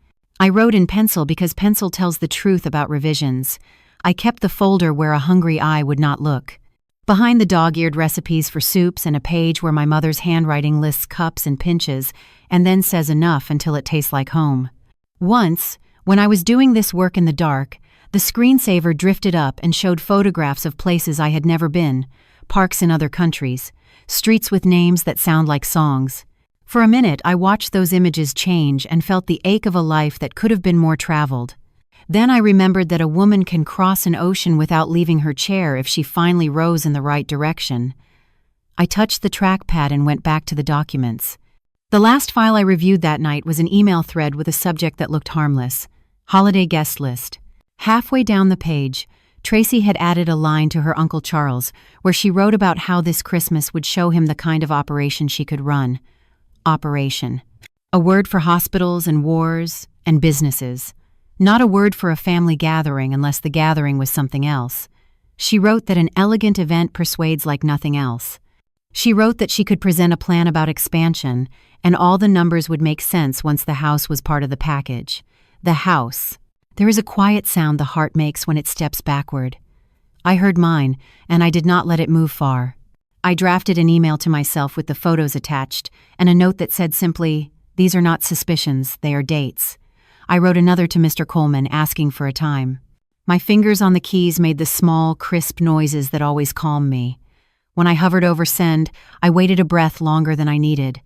I wrote in pencil because pencil tells the truth about revisions. I kept the folder where a hungry eye would not look. Behind the dog-eared recipes for soups and a page where my mother's handwriting lists cups and pinches and then says enough until it tastes like home. Once, when I was doing this work in the dark, the screensaver drifted up and showed photographs of places I had never been, parks in other countries, streets with names that sound like songs. For a minute, I watched those images change and felt the ache of a life that could have been more traveled. Then I remembered that a woman can cross an ocean without leaving her chair if she finally rows in the right direction. I touched the trackpad and went back to the documents. The last file I reviewed that night was an email thread with a subject that looked harmless: holiday guest list. Halfway down the page, Tracy had added a line to her Uncle Charles, where she wrote about how this Christmas would show him the kind of operation she could run. Operation. A word for hospitals and wars and businesses. Not a word for a family gathering unless the gathering was something else. She wrote that an elegant event persuades like nothing else. She wrote that she could present a plan about expansion, and all the numbers would make sense once the house was part of the package. The house. There is a quiet sound the heart makes when it steps backward. I heard mine, and I did not let it move far. I drafted an email to myself with the photos attached, and a note that said simply, "These are not suspicions, they are dates." I wrote another to Mr. Coleman asking for a time. My fingers on the keys made the small, crisp noises that always calm me. When I hovered over send, I waited a breath longer than I needed.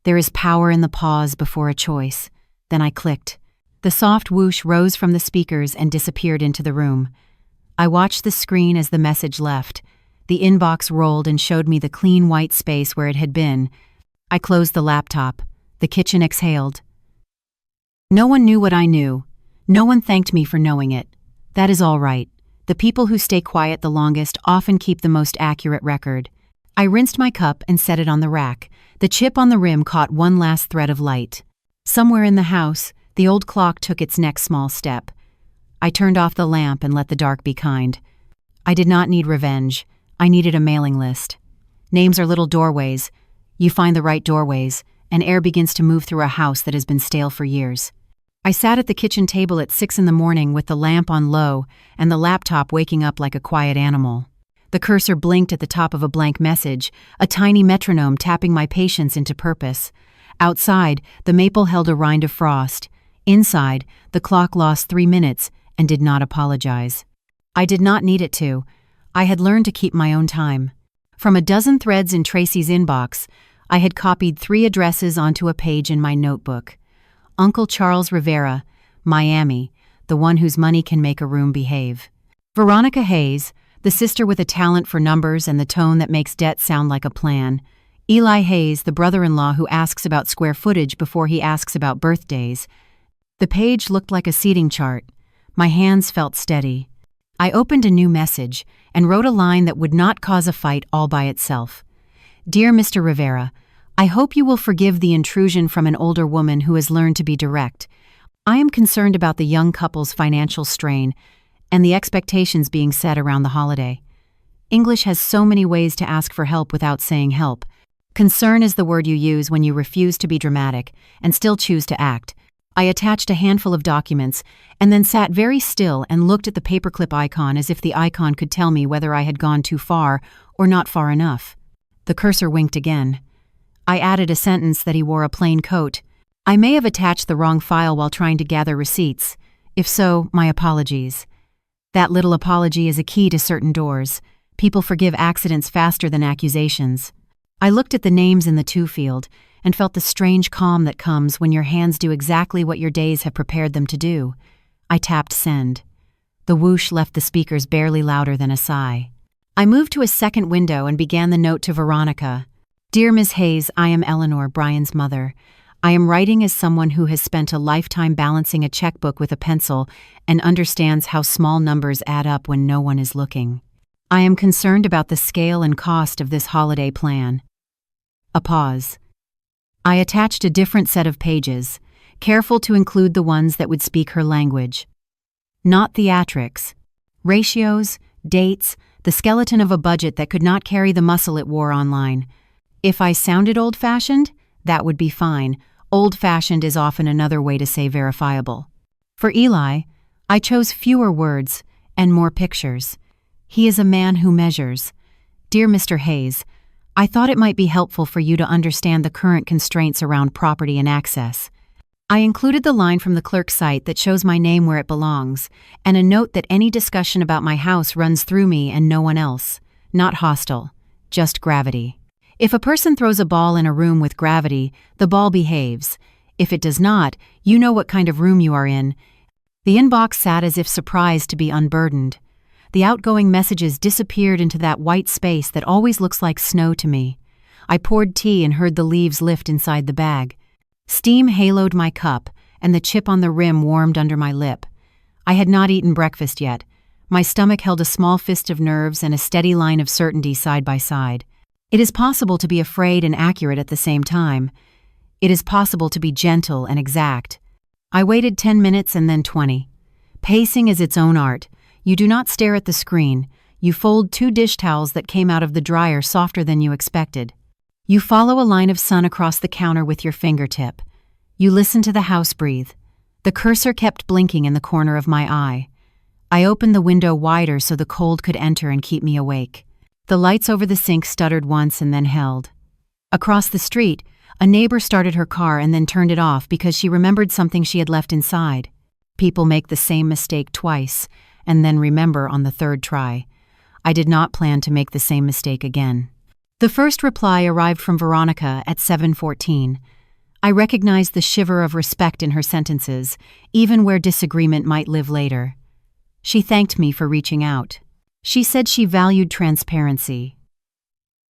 There is power in the pause before a choice. Then I clicked. The soft whoosh rose from the speakers and disappeared into the room. I watched the screen as the message left. The inbox rolled and showed me the clean white space where it had been. I closed the laptop. The kitchen exhaled. No one knew what I knew. No one thanked me for knowing it. That is all right. The people who stay quiet the longest often keep the most accurate record. I rinsed my cup and set it on the rack. The chip on the rim caught one last thread of light. Somewhere in the house, the old clock took its next small step. I turned off the lamp and let the dark be kind. I did not need revenge. I needed a mailing list. Names are little doorways. You find the right doorways, and air begins to move through a house that has been stale for years. I sat at the kitchen table at 6 a.m. with the lamp on low and the laptop waking up like a quiet animal. The cursor blinked at the top of a blank message, a tiny metronome tapping my patience into purpose. Outside, the maple held a rind of frost. Inside, the clock lost 3 minutes and did not apologize. I did not need it to. I had learned to keep my own time. From a dozen threads in Tracy's inbox, I had copied 3 addresses onto a page in my notebook. Uncle Charles Rivera, Miami, the one whose money can make a room behave. Veronica Hayes, the sister with a talent for numbers and the tone that makes debt sound like a plan. Eli Hayes, the brother-in-law who asks about square footage before he asks about birthdays. The page looked like a seating chart. My hands felt steady. I opened a new message and wrote a line that would not cause a fight all by itself. Dear Mr. Rivera, I hope you will forgive the intrusion from an older woman who has learned to be direct. I am concerned about the young couple's financial strain and the expectations being set around the holiday. English has so many ways to ask for help without saying help. Concern is the word you use when you refuse to be dramatic and still choose to act. I attached a handful of documents and then sat very still and looked at the paperclip icon as if the icon could tell me whether I had gone too far or not far enough. The cursor winked again. I added a sentence that he wore a plain coat. I may have attached the wrong file while trying to gather receipts. If so, my apologies. That little apology is a key to certain doors. People forgive accidents faster than accusations. I looked at the names in the to field and felt the strange calm that comes when your hands do exactly what your days have prepared them to do. I tapped send. The whoosh left the speakers barely louder than a sigh. I moved to a second window and began the note to Veronica. Dear Ms. Hayes, I am Eleanor, Brian's mother. I am writing as someone who has spent a lifetime balancing a checkbook with a pencil and understands how small numbers add up when no one is looking. I am concerned about the scale and cost of this holiday plan. A pause. I attached a different set of pages, careful to include the ones that would speak her language. Not theatrics. Ratios, dates, the skeleton of a budget that could not carry the muscle it wore online. If I sounded old-fashioned, that would be fine. Old-fashioned is often another way to say verifiable. For Eli, I chose fewer words and more pictures. He is a man who measures. Dear Mr. Hayes, I thought it might be helpful for you to understand the current constraints around property and access. I included the line from the clerk's site that shows my name where it belongs, and a note that any discussion about my house runs through me and no one else. Not hostile, just gravity. If a person throws a ball in a room with gravity, the ball behaves. If it does not, you know what kind of room you are in. The inbox sat as if surprised to be unburdened. The outgoing messages disappeared into that white space that always looks like snow to me. I poured tea and heard the leaves lift inside the bag. Steam haloed my cup, and the chip on the rim warmed under my lip. I had not eaten breakfast yet. My stomach held a small fist of nerves and a steady line of certainty side by side. It is possible to be afraid and accurate at the same time. It is possible to be gentle and exact. I waited 10 minutes and then 20. Pacing is its own art. You do not stare at the screen. You fold 2 dish towels that came out of the dryer softer than you expected. You follow a line of sun across the counter with your fingertip. You listen to the house breathe. The cursor kept blinking in the corner of my eye. I opened the window wider so the cold could enter and keep me awake. The lights over the sink stuttered once and then held. Across the street, a neighbor started her car and then turned it off because she remembered something she had left inside. People make the same mistake twice and then remember on the third try. I did not plan to make the same mistake again. The first reply arrived from Veronica at 7:14. I recognized the shiver of respect in her sentences, even where disagreement might live later. She thanked me for reaching out. She said she valued transparency.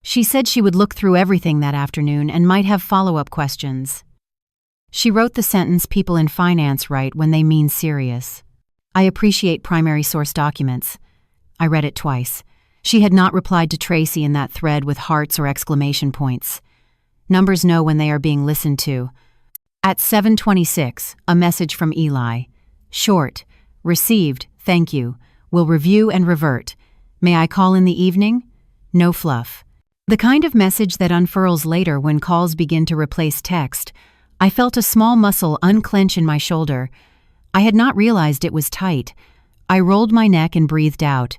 She said she would look through everything that afternoon and might have follow-up questions. She wrote the sentence people in finance write when they mean serious. I appreciate primary source documents. I read it twice. She had not replied to Tracy in that thread with hearts or exclamation points. Numbers know when they are being listened to. At 7:26, a message from Eli. Short. Received. Thank you. Will review and revert. May I call in the evening? No fluff. The kind of message that unfurls later when calls begin to replace text. I felt a small muscle unclench in my shoulder. I had not realized it was tight. I rolled my neck and breathed out.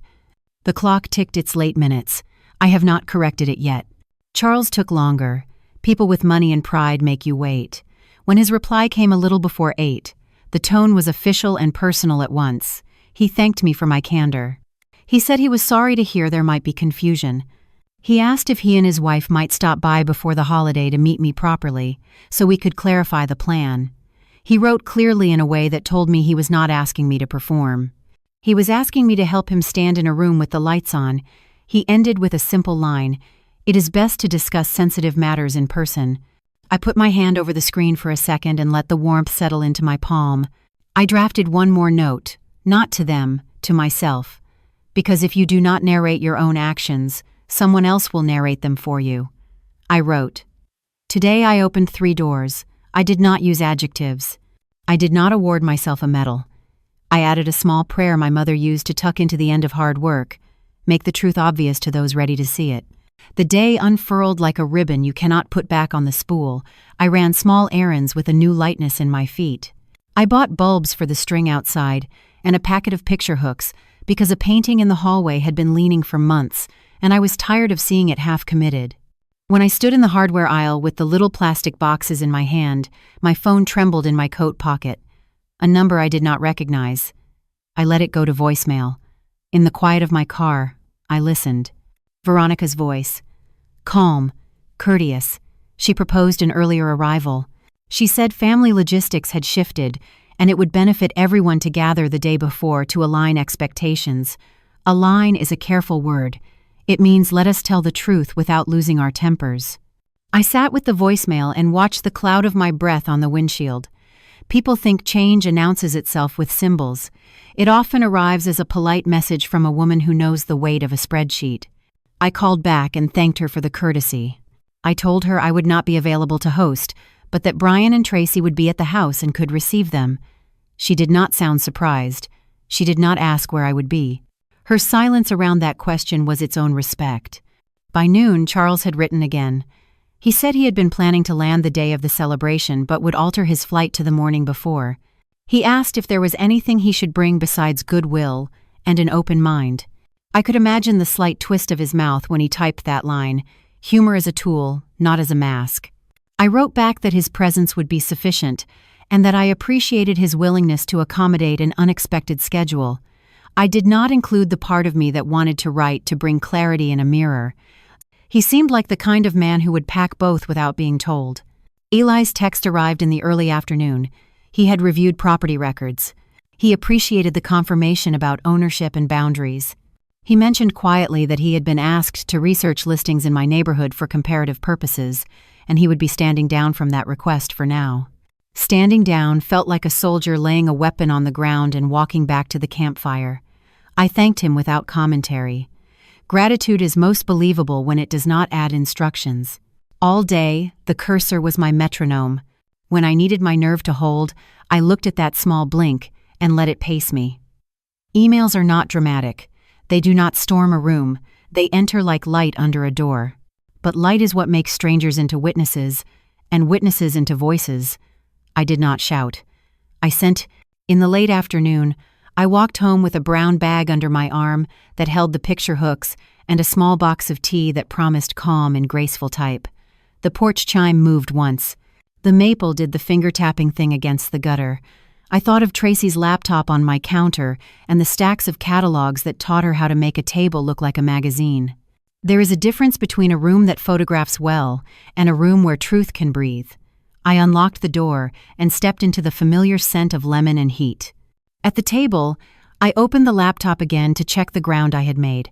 The clock ticked its late minutes. I have not corrected it yet. Charles took longer. People with money and pride make you wait. When his reply came a little before 8, the tone was official and personal at once. He thanked me for my candor. He said he was sorry to hear there might be confusion. He asked if he and his wife might stop by before the holiday to meet me properly, so we could clarify the plan. He wrote clearly in a way that told me he was not asking me to perform. He was asking me to help him stand in a room with the lights on. He ended with a simple line, "It is best to discuss sensitive matters in person." I put my hand over the screen for a second and let the warmth settle into my palm. I drafted one more note, not to them, to myself. Because if you do not narrate your own actions, someone else will narrate them for you. I wrote, "Today I opened 3 doors. I did not use adjectives. I did not award myself a medal. I added a small prayer my mother used to tuck into the end of hard work. Make the truth obvious to those ready to see it. The day unfurled like a ribbon you cannot put back on the spool. I ran small errands with a new lightness in my feet. I bought bulbs for the string outside and a packet of picture hooks because a painting in the hallway had been leaning for months, and I was tired of seeing it half committed. When I stood in the hardware aisle with the little plastic boxes in my hand, my phone trembled in my coat pocket. A number I did not recognize. I let it go to voicemail. In the quiet of my car, I listened. Veronica's voice. Calm, courteous. She proposed an earlier arrival. She said family logistics had shifted, and it would benefit everyone to gather the day before to align expectations. Align is a careful word. It means let us tell the truth without losing our tempers. I sat with the voicemail and watched the cloud of my breath on the windshield. People think change announces itself with symbols. It often arrives as a polite message from a woman who knows the weight of a spreadsheet. I called back and thanked her for the courtesy. I told her I would not be available to host, but that Brian and Tracy would be at the house and could receive them. She did not sound surprised. She did not ask where I would be. Her silence around that question was its own respect. By noon, Charles had written again. He said he had been planning to land the day of the celebration but would alter his flight to the morning before. He asked if there was anything he should bring besides goodwill and an open mind. I could imagine the slight twist of his mouth when he typed that line, humor as a tool, not as a mask. I wrote back that his presence would be sufficient, and that I appreciated his willingness to accommodate an unexpected schedule. I did not include the part of me that wanted to write to bring clarity in a mirror. He seemed like the kind of man who would pack both without being told. Eli's text arrived in the early afternoon. He had reviewed property records. He appreciated the confirmation about ownership and boundaries. He mentioned quietly that he had been asked to research listings in my neighborhood for comparative purposes, and he would be standing down from that request for now. Standing down felt like a soldier laying a weapon on the ground and walking back to the campfire. I thanked him without commentary. Gratitude is most believable when it does not add instructions. All day, the cursor was my metronome. When I needed my nerve to hold, I looked at that small blink and let it pace me. Emails are not dramatic. They do not storm a room. They enter like light under a door. But light is what makes strangers into witnesses, and witnesses into voices. I did not shout. I sent. In the late afternoon, I walked home with a brown bag under my arm that held the picture hooks and a small box of tea that promised calm and graceful type. The porch chime moved once. The maple did the finger-tapping thing against the gutter. I thought of Tracy's laptop on my counter and the stacks of catalogs that taught her how to make a table look like a magazine. There is a difference between a room that photographs well and a room where truth can breathe. I unlocked the door and stepped into the familiar scent of lemon and heat. At the table, I opened the laptop again to check the ground I had made.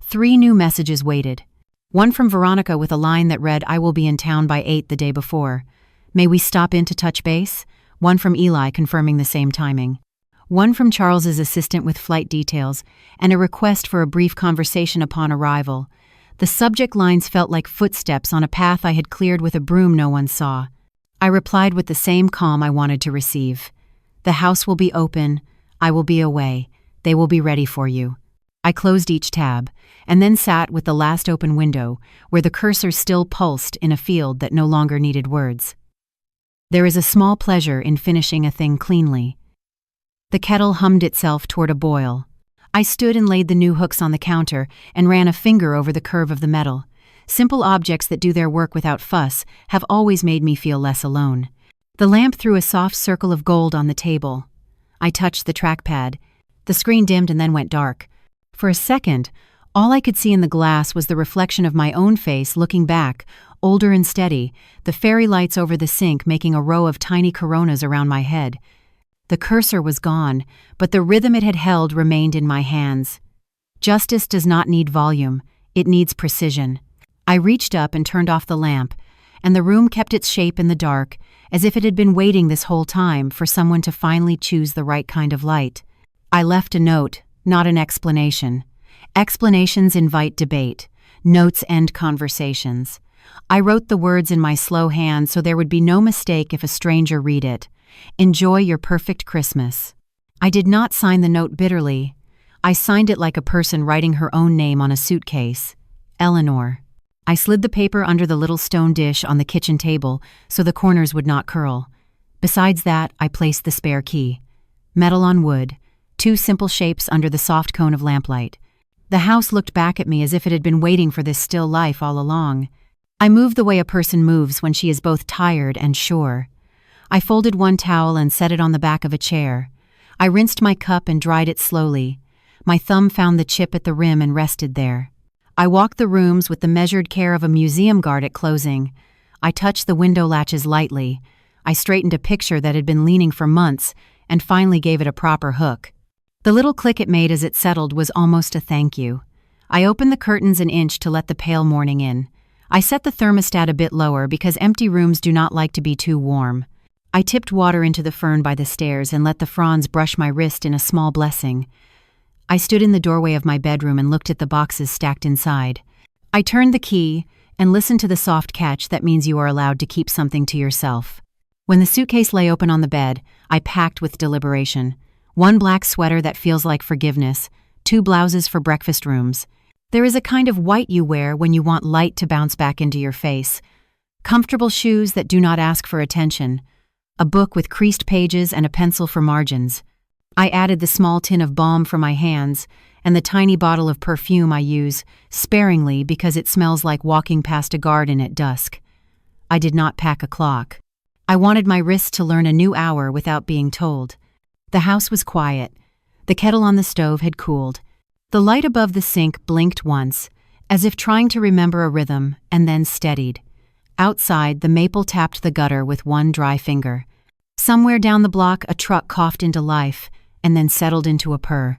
3 new messages waited. One from Veronica with a line that read, "I will be in town by 8 the day before. May we stop in to touch base?" One from Eli confirming the same timing. One from Charles's assistant with flight details, and a request for a brief conversation upon arrival. The subject lines felt like footsteps on a path I had cleared with a broom no one saw. I replied with the same calm I wanted to receive. "The house will be open. I will be away. They will be ready for you." I closed each tab, and then sat with the last open window, where the cursor still pulsed in a field that no longer needed words. There is a small pleasure in finishing a thing cleanly. The kettle hummed itself toward a boil. I stood and laid the new hooks on the counter and ran a finger over the curve of the metal. Simple objects that do their work without fuss have always made me feel less alone. The lamp threw a soft circle of gold on the table. I touched the trackpad. The screen dimmed and then went dark. For a second, all I could see in the glass was the reflection of my own face looking back, older and steady, the fairy lights over the sink making a row of tiny coronas around my head. The cursor was gone, but the rhythm it had held remained in my hands. Justice does not need volume, it needs precision. I reached up and turned off the lamp, and the room kept its shape in the dark, as if it had been waiting this whole time for someone to finally choose the right kind of light. I left a note, not an explanation. Explanations invite debate. Notes end conversations. I wrote the words in my slow hand so there would be no mistake if a stranger read it. Enjoy your perfect Christmas. I did not sign the note bitterly. I signed it like a person writing her own name on a suitcase. Eleanor. I slid the paper under the little stone dish on the kitchen table so the corners would not curl. Besides that, I placed the spare key. Metal on wood, 2 simple shapes under the soft cone of lamplight. The house looked back at me as if it had been waiting for this still life all along. I moved the way a person moves when she is both tired and sure. I folded one towel and set it on the back of a chair. I rinsed my cup and dried it slowly. My thumb found the chip at the rim and rested there. I walked the rooms with the measured care of a museum guard at closing. I touched the window latches lightly. I straightened a picture that had been leaning for months and finally gave it a proper hook. The little click it made as it settled was almost a thank you. I opened the curtains an inch to let the pale morning in. I set the thermostat a bit lower because empty rooms do not like to be too warm. I tipped water into the fern by the stairs and let the fronds brush my wrist in a small blessing. I stood in the doorway of my bedroom and looked at the boxes stacked inside. I turned the key and listened to the soft catch that means you are allowed to keep something to yourself. When the suitcase lay open on the bed, I packed with deliberation. One black sweater that feels like forgiveness, 2 blouses for breakfast rooms. There is a kind of white you wear when you want light to bounce back into your face. Comfortable shoes that do not ask for attention. A book with creased pages and a pencil for margins. I added the small tin of balm for my hands and the tiny bottle of perfume I use, sparingly because it smells like walking past a garden at dusk. I did not pack a clock. I wanted my wrist to learn a new hour without being told. The house was quiet. The kettle on the stove had cooled. The light above the sink blinked once, as if trying to remember a rhythm, and then steadied. Outside, the maple tapped the gutter with one dry finger. Somewhere down the block, a truck coughed into life, and then settled into a purr.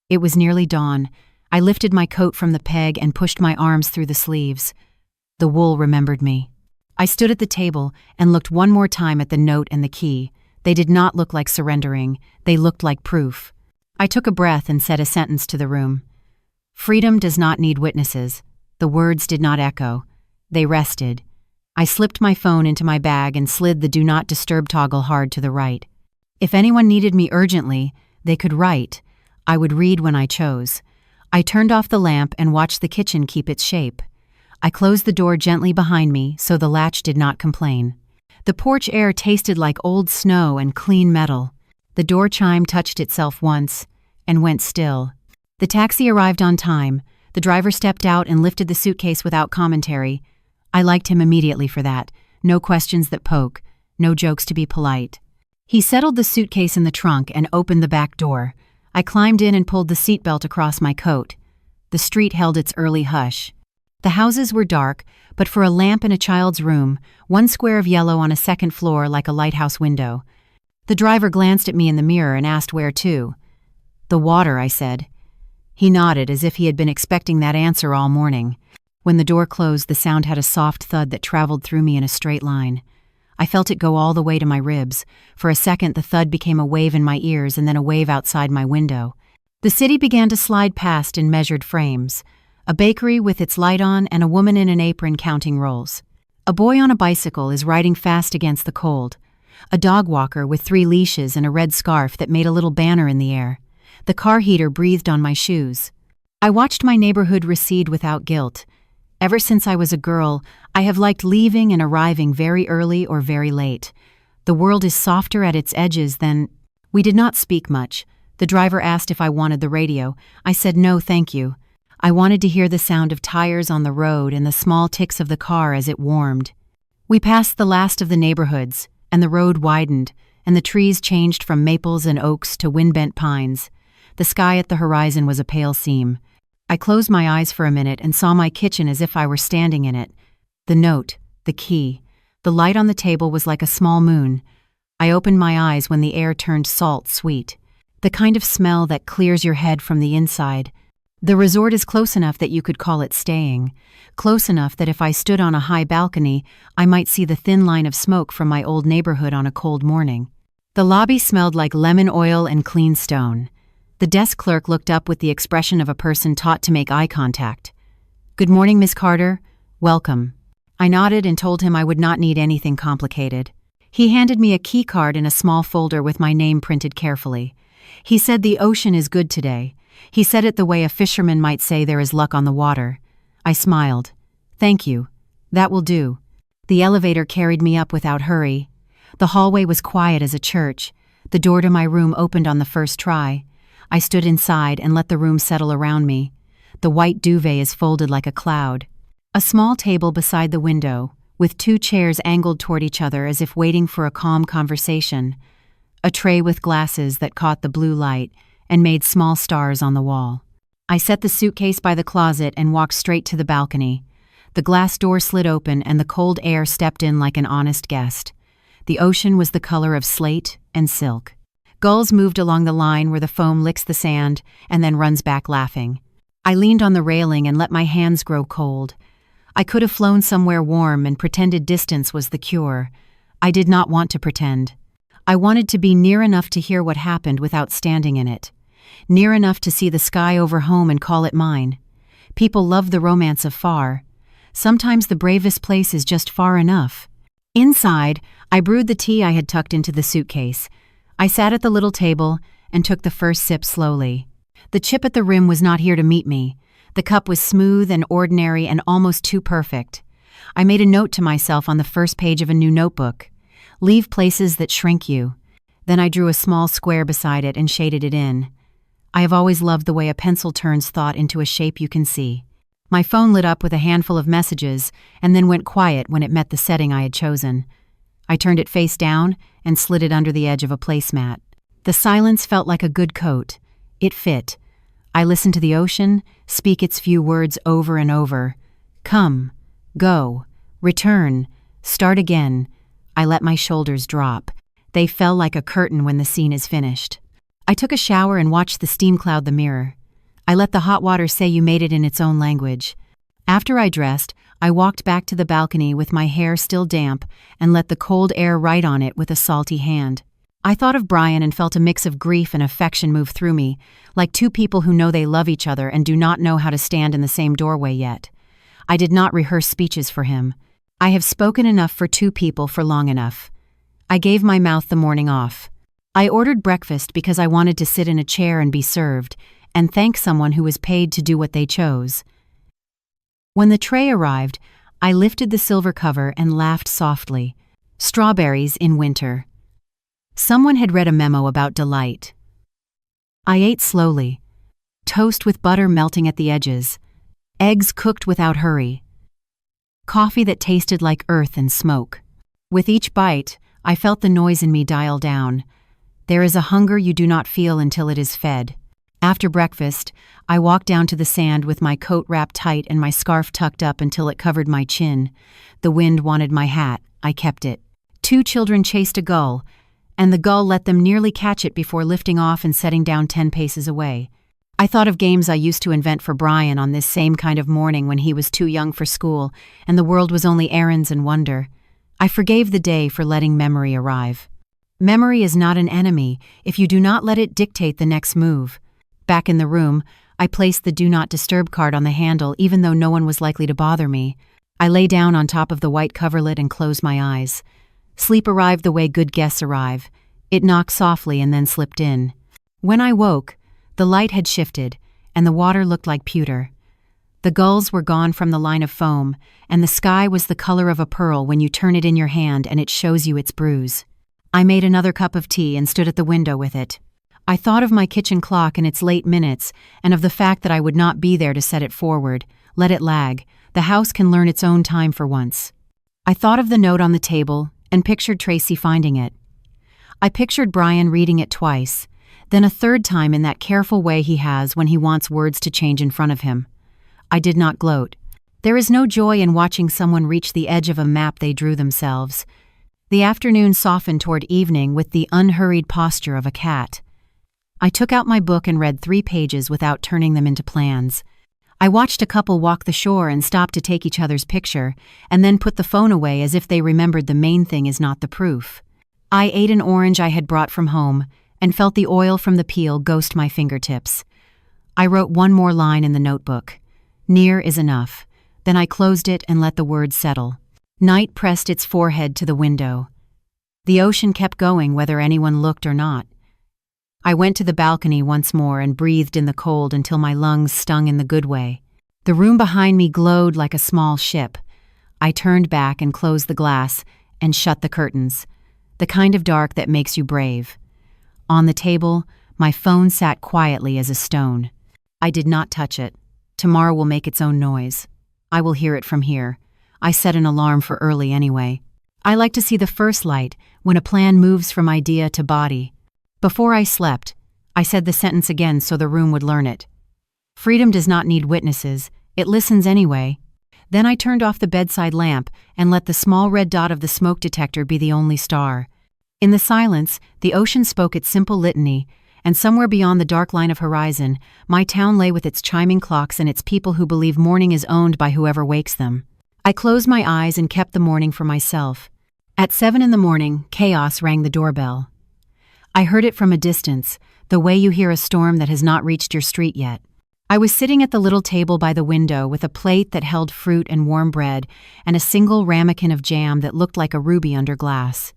It was nearly dawn. I lifted my coat from the peg and pushed my arms through the sleeves. The wool remembered me. I stood at the table and looked one more time at the note and the key. They did not look like surrendering. They looked like proof. I took a breath and said a sentence to the room. Freedom does not need witnesses. The words did not echo. They rested. I slipped my phone into my bag and slid the Do Not Disturb toggle hard to the right. If anyone needed me urgently, they could write. I would read when I chose. I turned off the lamp and watched the kitchen keep its shape. I closed the door gently behind me so the latch did not complain. The porch air tasted like old snow and clean metal. The door chime touched itself once and went still. The taxi arrived on time. The driver stepped out and lifted the suitcase without commentary. I liked him immediately for that. No questions that poke. No jokes to be polite. He settled the suitcase in the trunk and opened the back door. I climbed in and pulled the seatbelt across my coat. The street held its early hush. The houses were dark, but for a lamp in a child's room, one square of yellow on a second floor like a lighthouse window. The driver glanced at me in the mirror and asked where to. The water, I said. He nodded as if he had been expecting that answer all morning. When the door closed, the sound had a soft thud that traveled through me in a straight line. I felt it go all the way to my ribs. For a second, the thud became a wave in my ears and then a wave outside my window. The city began to slide past in measured frames. A bakery with its light on and a woman in an apron counting rolls. A boy on a bicycle is riding fast against the cold. A dog walker with 3 leashes and a red scarf that made a little banner in the air. The car heater breathed on my shoes. I watched my neighborhood recede without guilt. Ever since I was a girl, I have liked leaving and arriving very early or very late. The world is softer at its edges than... We did not speak much. The driver asked if I wanted the radio. I said no, thank you. I wanted to hear the sound of tires on the road and the small ticks of the car as it warmed. We passed the last of the neighborhoods, and the road widened, and the trees changed from maples and oaks to wind-bent pines. The sky at the horizon was a pale seam. I closed my eyes for a minute and saw my kitchen as if I were standing in it. The note, the key, the light on the table was like a small moon. I opened my eyes when the air turned salt-sweet, the kind of smell that clears your head from the inside. The resort is close enough that you could call it staying, close enough that if I stood on a high balcony, I might see the thin line of smoke from my old neighborhood on a cold morning. The lobby smelled like lemon oil and clean stone. The desk clerk looked up with the expression of a person taught to make eye contact. "Good morning, Miss Carter. Welcome." I nodded and told him I would not need anything complicated. He handed me a key card in a small folder with my name printed carefully. He said the ocean is good today. He said it the way a fisherman might say there is luck on the water. I smiled. Thank you. That will do. The elevator carried me up without hurry. The hallway was quiet as a church. The door to my room opened on the first try. I stood inside and let the room settle around me. The white duvet is folded like a cloud. A small table beside the window, with two chairs angled toward each other as if waiting for a calm conversation. A tray with glasses that caught the blue light and made small stars on the wall. I set the suitcase by the closet and walked straight to the balcony. The glass door slid open and the cold air stepped in like an honest guest. The ocean was the color of slate and silk. Gulls moved along the line where the foam licks the sand and then runs back laughing. I leaned on the railing and let my hands grow cold. I could have flown somewhere warm and pretended distance was the cure. I did not want to pretend. I wanted to be near enough to hear what happened without standing in it. Near enough to see the sky over home and call it mine. People love the romance of far. Sometimes the bravest place is just far enough. Inside, I brewed the tea I had tucked into the suitcase. I sat at the little table and took the first sip slowly. The chip at the rim was not here to meet me. The cup was smooth and ordinary and almost too perfect. I made a note to myself on the first page of a new notebook. Leave places that shrink you. Then I drew a small square beside it and shaded it in. I have always loved the way a pencil turns thought into a shape you can see. My phone lit up with a handful of messages and then went quiet when it met the setting I had chosen. I turned it face down and slid it under the edge of a placemat. The silence felt like a good coat. It fit. I listened to the ocean, speak its few words over and over. Come, go, return, start again. I let my shoulders drop. They fell like a curtain when the scene is finished. I took a shower and watched the steam cloud the mirror. I let the hot water say you made it in its own language. After I dressed, I walked back to the balcony with my hair still damp and let the cold air ride on it with a salty hand. I thought of Brian and felt a mix of grief and affection move through me, like two people who know they love each other and do not know how to stand in the same doorway yet. I did not rehearse speeches for him. I have spoken enough for two people for long enough. I gave my mouth the morning off. I ordered breakfast because I wanted to sit in a chair and be served, and thank someone who was paid to do what they chose. When the tray arrived, I lifted the silver cover and laughed softly. Strawberries in winter. Someone had read a memo about delight. I ate slowly. Toast with butter melting at the edges. Eggs cooked without hurry. Coffee that tasted like earth and smoke. With each bite, I felt the noise in me dial down. There is a hunger you do not feel until it is fed. After breakfast, I walked down to the sand with my coat wrapped tight and my scarf tucked up until it covered my chin. The wind wanted my hat. I kept it. 2 children chased a gull, and the gull let them nearly catch it before lifting off and setting down 10 paces away. I thought of games I used to invent for Brian on this same kind of morning when he was too young for school and the world was only errands and wonder. I forgave the day for letting memory arrive. Memory is not an enemy if you do not let it dictate the next move. Back in the room, I placed the Do Not Disturb card on the handle even though no one was likely to bother me. I lay down on top of the white coverlet and closed my eyes. Sleep arrived the way good guests arrive. It knocked softly and then slipped in. When I woke, the light had shifted, and the water looked like pewter. The gulls were gone from the line of foam, and the sky was the color of a pearl when you turn it in your hand and it shows you its bruise. I made another cup of tea and stood at the window with it. I thought of my kitchen clock and its late minutes, and of the fact that I would not be there to set it forward. Let it lag. The house can learn its own time for once. I thought of the note on the table and pictured Tracy finding it. I pictured Brian reading it twice, then a third time in that careful way he has when he wants words to change in front of him. I did not gloat. There is no joy in watching someone reach the edge of a map they drew themselves. The afternoon softened toward evening with the unhurried posture of a cat. I took out my book and read 3 pages without turning them into plans. I watched a couple walk the shore and stop to take each other's picture, and then put the phone away as if they remembered the main thing is not the proof. I ate an orange I had brought from home and felt the oil from the peel ghost my fingertips. I wrote one more line in the notebook. Near is enough. Then I closed it and let the words settle. Night pressed its forehead to the window. The ocean kept going whether anyone looked or not. I went to the balcony once more and breathed in the cold until my lungs stung in the good way. The room behind me glowed like a small ship. I turned back and closed the glass and shut the curtains, the kind of dark that makes you brave. On the table, my phone sat quietly as a stone. I did not touch it. Tomorrow will make its own noise. I will hear it from here. I set an alarm for early anyway. I like to see the first light when a plan moves from idea to body. Before I slept, I said the sentence again so the room would learn it. Freedom does not need witnesses, it listens anyway. Then I turned off the bedside lamp and let the small red dot of the smoke detector be the only star. In the silence, the ocean spoke its simple litany, and somewhere beyond the dark line of horizon, my town lay with its chiming clocks and its people who believe morning is owned by whoever wakes them. I closed my eyes and kept the morning for myself. At 7 a.m, chaos rang the doorbell. I heard it from a distance, the way you hear a storm that has not reached your street yet. I was sitting at the little table by the window with a plate that held fruit and warm bread and a single ramekin of jam that looked like a ruby under glass.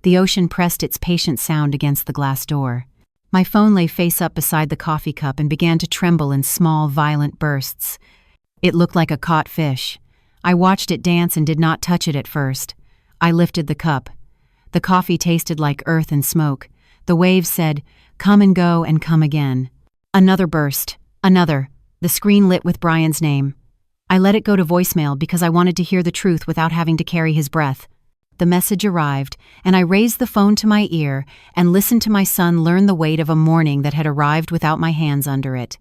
The ocean pressed its patient sound against the glass door. My phone lay face up beside the coffee cup and began to tremble in small, violent bursts. It looked like a caught fish. I watched it dance and did not touch it at first. I lifted the cup. The coffee tasted like earth and smoke. The waves said, "Come and go and come again." Another burst. Another. The screen lit with Brian's name. I let it go to voicemail because I wanted to hear the truth without having to carry his breath. The message arrived, and I raised the phone to my ear and listened to my son learn the weight of a morning that had arrived without my hands under it.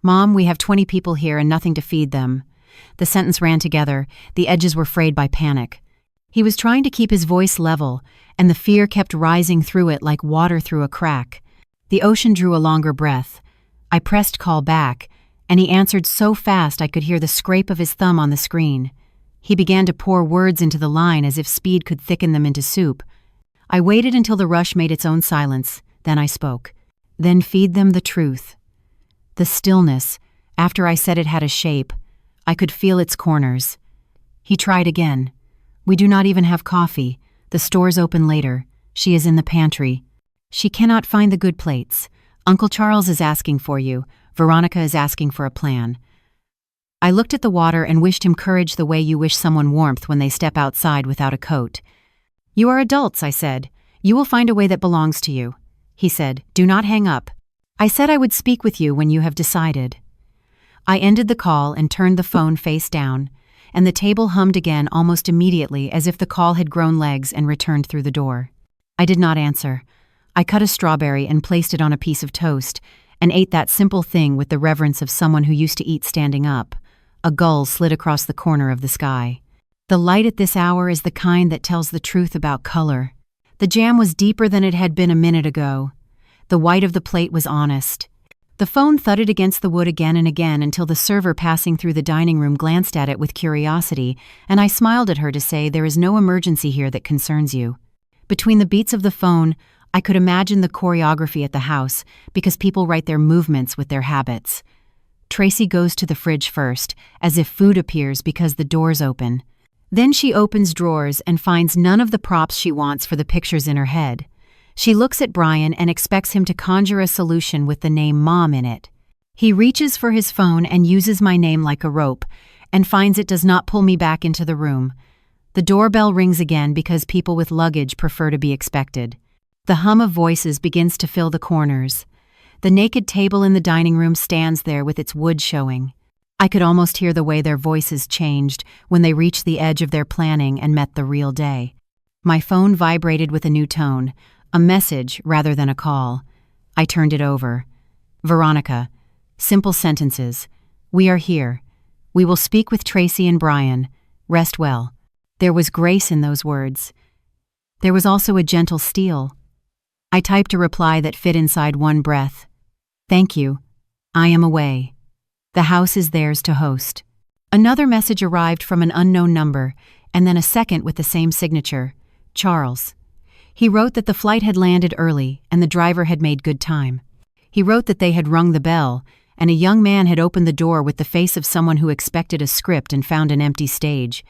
"Mom, we have 20 people here and nothing to feed them." The sentence ran together. The edges were frayed by panic. He was trying to keep his voice level, and the fear kept rising through it like water through a crack. The ocean drew a longer breath. I pressed call back, and he answered so fast I could hear the scrape of his thumb on the screen. He began to pour words into the line as if speed could thicken them into soup. I waited until the rush made its own silence, then I spoke. "Then feed them the truth." The stillness, after I said it had a shape, I could feel its corners. He tried again. "We do not even have coffee. The store's open later. She is in the pantry. She cannot find the good plates. Uncle Charles is asking for you. Veronica is asking for a plan." I looked at the water and wished him courage the way you wish someone warmth when they step outside without a coat. "You are adults," I said. "You will find a way that belongs to you." He said, "Do not hang up. I said I would speak with you when you have decided." I ended the call and turned the phone face down, and the table hummed again almost immediately as if the call had grown legs and returned through the door. I did not answer. I cut a strawberry and placed it on a piece of toast, and ate that simple thing with the reverence of someone who used to eat standing up. A gull slid across the corner of the sky. The light at this hour is the kind that tells the truth about color. The jam was deeper than it had been a minute ago. The white of the plate was honest. The phone thudded against the wood again and again until the server passing through the dining room glanced at it with curiosity, and I smiled at her to say, "There is no emergency here that concerns you." Between the beats of the phone, I could imagine the choreography at the house, because people write their movements with their habits. Tracy goes to the fridge first, as if food appears because the door's open. Then she opens drawers and finds none of the props she wants for the pictures in her head. She looks at Brian and expects him to conjure a solution with the name Mom in it. He reaches for his phone and uses my name like a rope, and finds it does not pull me back into the room. The doorbell rings again because people with luggage prefer to be expected. The hum of voices begins to fill the corners. The naked table in the dining room stands there with its wood showing. I could almost hear the way their voices changed when they reached the edge of their planning and met the real day. My phone vibrated with a new tone, a message rather than a call. I turned it over. "Veronica. Simple sentences. We are here. We will speak with Tracy and Brian. Rest well." There was grace in those words. There was also a gentle steel. I typed a reply that fit inside one breath. "Thank you. I am away. The house is theirs to host." Another message arrived from an unknown number, and then a second with the same signature, Charles. He wrote that the flight had landed early and the driver had made good time. He wrote that they had rung the bell, and a young man had opened the door with the face of someone who expected a script and found an empty stage.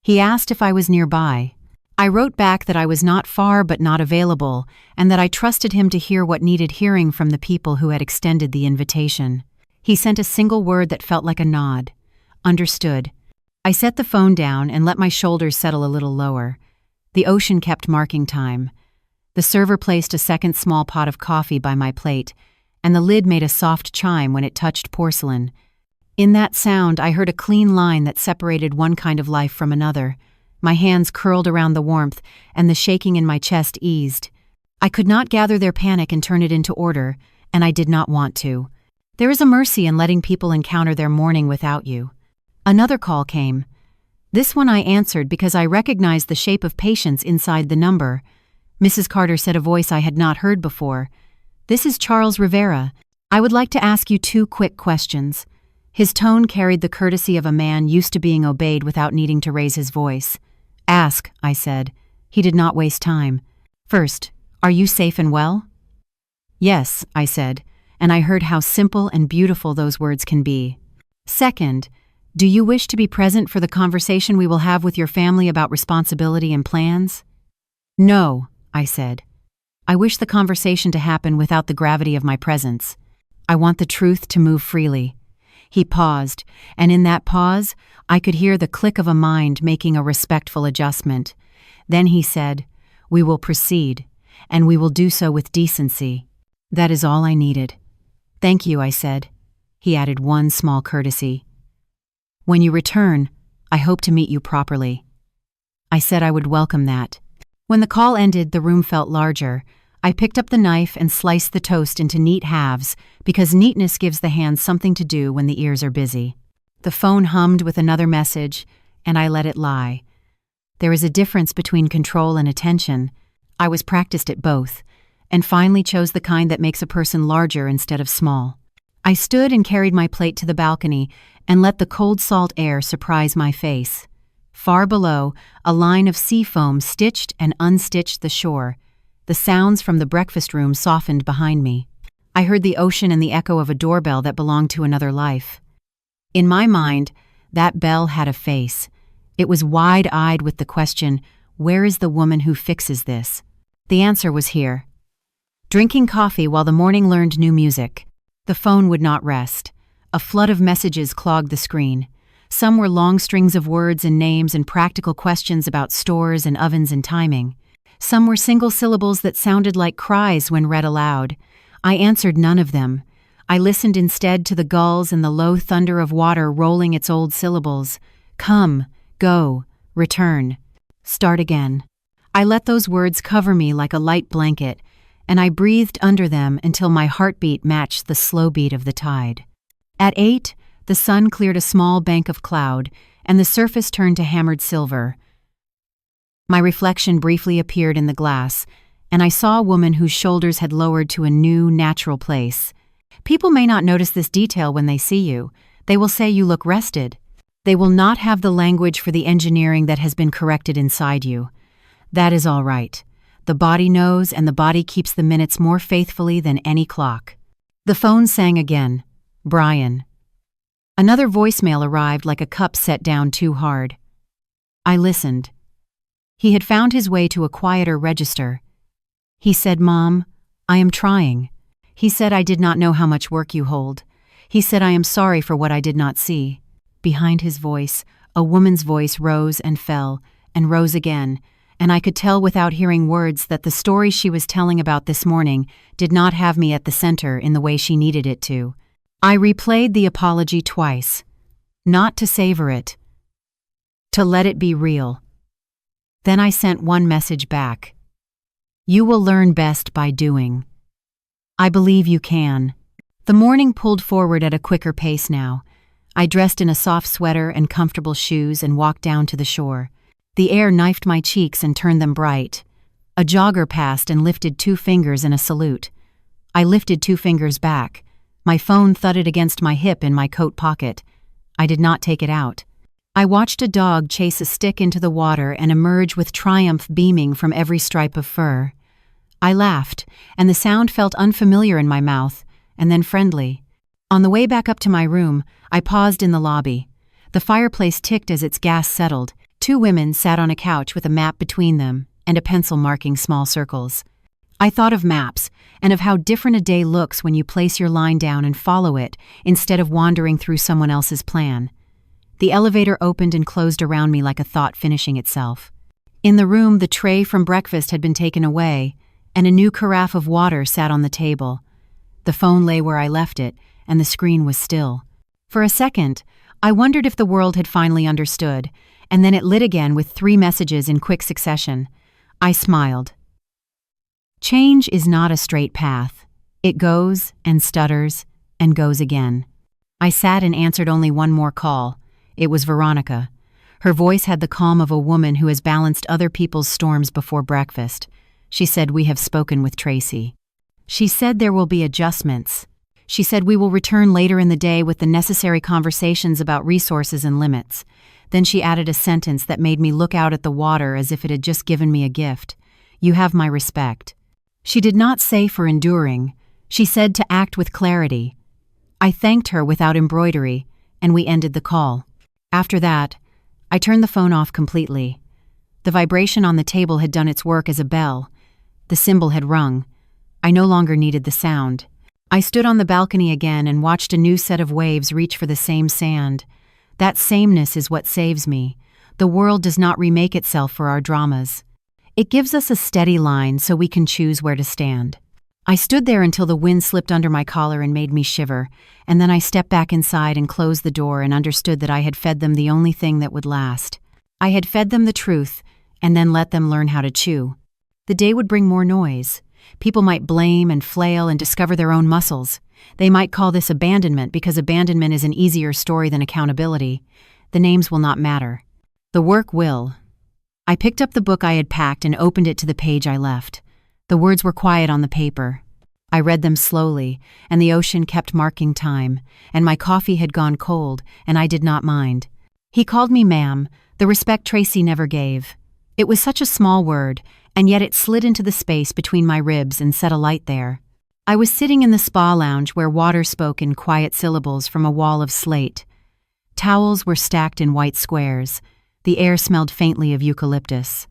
He asked if I was nearby. I wrote back that I was not far but not available, and that I trusted him to hear what needed hearing from the people who had extended the invitation. He sent a single word that felt like a nod. Understood. I set the phone down and let my shoulders settle a little lower. The ocean kept marking time. The server placed a second small pot of coffee by my plate, and the lid made a soft chime when it touched porcelain. In that sound, I heard a clean line that separated one kind of life from another. My hands curled around the warmth, and the shaking in my chest eased. I could not gather their panic and turn it into order, and I did not want to. There is a mercy in letting people encounter their morning without you. Another call came. This one I answered because I recognized the shape of patience inside the number. Mrs. Carter said, a voice I had not heard before. "This is Charles Rivera. I would like to ask you 2 quick questions." His tone carried the courtesy of a man used to being obeyed without needing to raise his voice. "Ask," I said. He did not waste time. "First, are you safe and well?" "Yes," I said, and I heard how simple and beautiful those words can be. "Second, do you wish to be present for the conversation we will have with your family about responsibility and plans?" "No," I said. "I wish the conversation to happen without the gravity of my presence. I want the truth to move freely." He paused, and in that pause, I could hear the click of a mind making a respectful adjustment. Then he said, "We will proceed, and we will do so with decency." That is all I needed. "Thank you," I said. He added one small courtesy. "When you return, I hope to meet you properly." I said I would welcome that. When the call ended, the room felt larger. I picked up the knife and sliced the toast into neat halves because neatness gives the hands something to do when the ears are busy. The phone hummed with another message, and I let it lie. There is a difference between control and attention. I was practiced at both, and finally chose the kind that makes a person larger instead of small. I stood and carried my plate to the balcony and let the cold salt air surprise my face. Far below, a line of sea foam stitched and unstitched the shore. The sounds from the breakfast room softened behind me. I heard the ocean and the echo of a doorbell that belonged to another life. In my mind, that bell had a face. It was wide-eyed with the question, "Where is the woman who fixes this?" The answer was here. Drinking coffee while the morning learned new music. The phone would not rest. A flood of messages clogged the screen. Some were long strings of words and names and practical questions about stores and ovens and timing. Some were single syllables that sounded like cries when read aloud. I answered none of them. I listened instead to the gulls and the low thunder of water rolling its old syllables. Come, go, return, start again. I let those words cover me like a light blanket, and I breathed under them until my heartbeat matched the slow beat of the tide. At 8, the sun cleared a small bank of cloud, and the surface turned to hammered silver. My reflection briefly appeared in the glass, and I saw a woman whose shoulders had lowered to a new, natural place. People may not notice this detail when they see you. They will say you look rested. They will not have the language for the engineering that has been corrected inside you. That is all right. The body knows, and the body keeps the minutes more faithfully than any clock. The phone sang again. Brian. Another voicemail arrived like a cup set down too hard. I listened. He had found his way to a quieter register. He said, "Mom, I am trying." He said, "I did not know how much work you hold." He said, "I am sorry for what I did not see." Behind his voice, a woman's voice rose and fell, and rose again, and I could tell without hearing words that the story she was telling about this morning did not have me at the center in the way she needed it to. I replayed the apology twice, not to savor it, to let it be real. Then I sent one message back. You will learn best by doing. I believe you can. The morning pulled forward at a quicker pace now. I dressed in a soft sweater and comfortable shoes and walked down to the shore. The air knifed my cheeks and turned them bright. A jogger passed and lifted 2 fingers in a salute. I lifted 2 fingers back. My phone thudded against my hip in my coat pocket. I did not take it out. I watched a dog chase a stick into the water and emerge with triumph beaming from every stripe of fur. I laughed, and the sound felt unfamiliar in my mouth, and then friendly. On the way back up to my room, I paused in the lobby. The fireplace ticked as its gas settled. 2 women sat on a couch with a map between them and a pencil marking small circles. I thought of maps and of how different a day looks when you place your line down and follow it instead of wandering through someone else's plan. The elevator opened and closed around me like a thought finishing itself. In the room, the tray from breakfast had been taken away, and a new carafe of water sat on the table. The phone lay where I left it, and the screen was still. For a second, I wondered if the world had finally understood, and then it lit again with 3 messages in quick succession. I smiled. Change is not a straight path. It goes and stutters and goes again. I sat and answered only one more call. It was Veronica. Her voice had the calm of a woman who has balanced other people's storms before breakfast. She said, "We have spoken with Tracy." She said there will be adjustments. She said we will return later in the day with the necessary conversations about resources and limits. Then she added a sentence that made me look out at the water as if it had just given me a gift. "You have my respect." She did not say for enduring. She said to act with clarity. I thanked her without embroidery, and we ended the call. After that, I turned the phone off completely. The vibration on the table had done its work as a bell. The cymbal had rung. I no longer needed the sound. I stood on the balcony again and watched a new set of waves reach for the same sand. That sameness is what saves me. The world does not remake itself for our dramas. It gives us a steady line so we can choose where to stand. I stood there until the wind slipped under my collar and made me shiver, and then I stepped back inside and closed the door and understood that I had fed them the only thing that would last. I had fed them the truth, and then let them learn how to chew. The day would bring more noise. People might blame and flail and discover their own muscles. They might call this abandonment because abandonment is an easier story than accountability. The names will not matter. The work will. I picked up the book I had packed and opened it to the page I left. The words were quiet on the paper. I read them slowly, and the ocean kept marking time, and my coffee had gone cold, and I did not mind. He called me ma'am, the respect Tracy never gave. It was such a small word, and yet it slid into the space between my ribs and set a light there. I was sitting in the spa lounge where water spoke in quiet syllables from a wall of slate. Towels were stacked in white squares. The air smelled faintly of eucalyptus.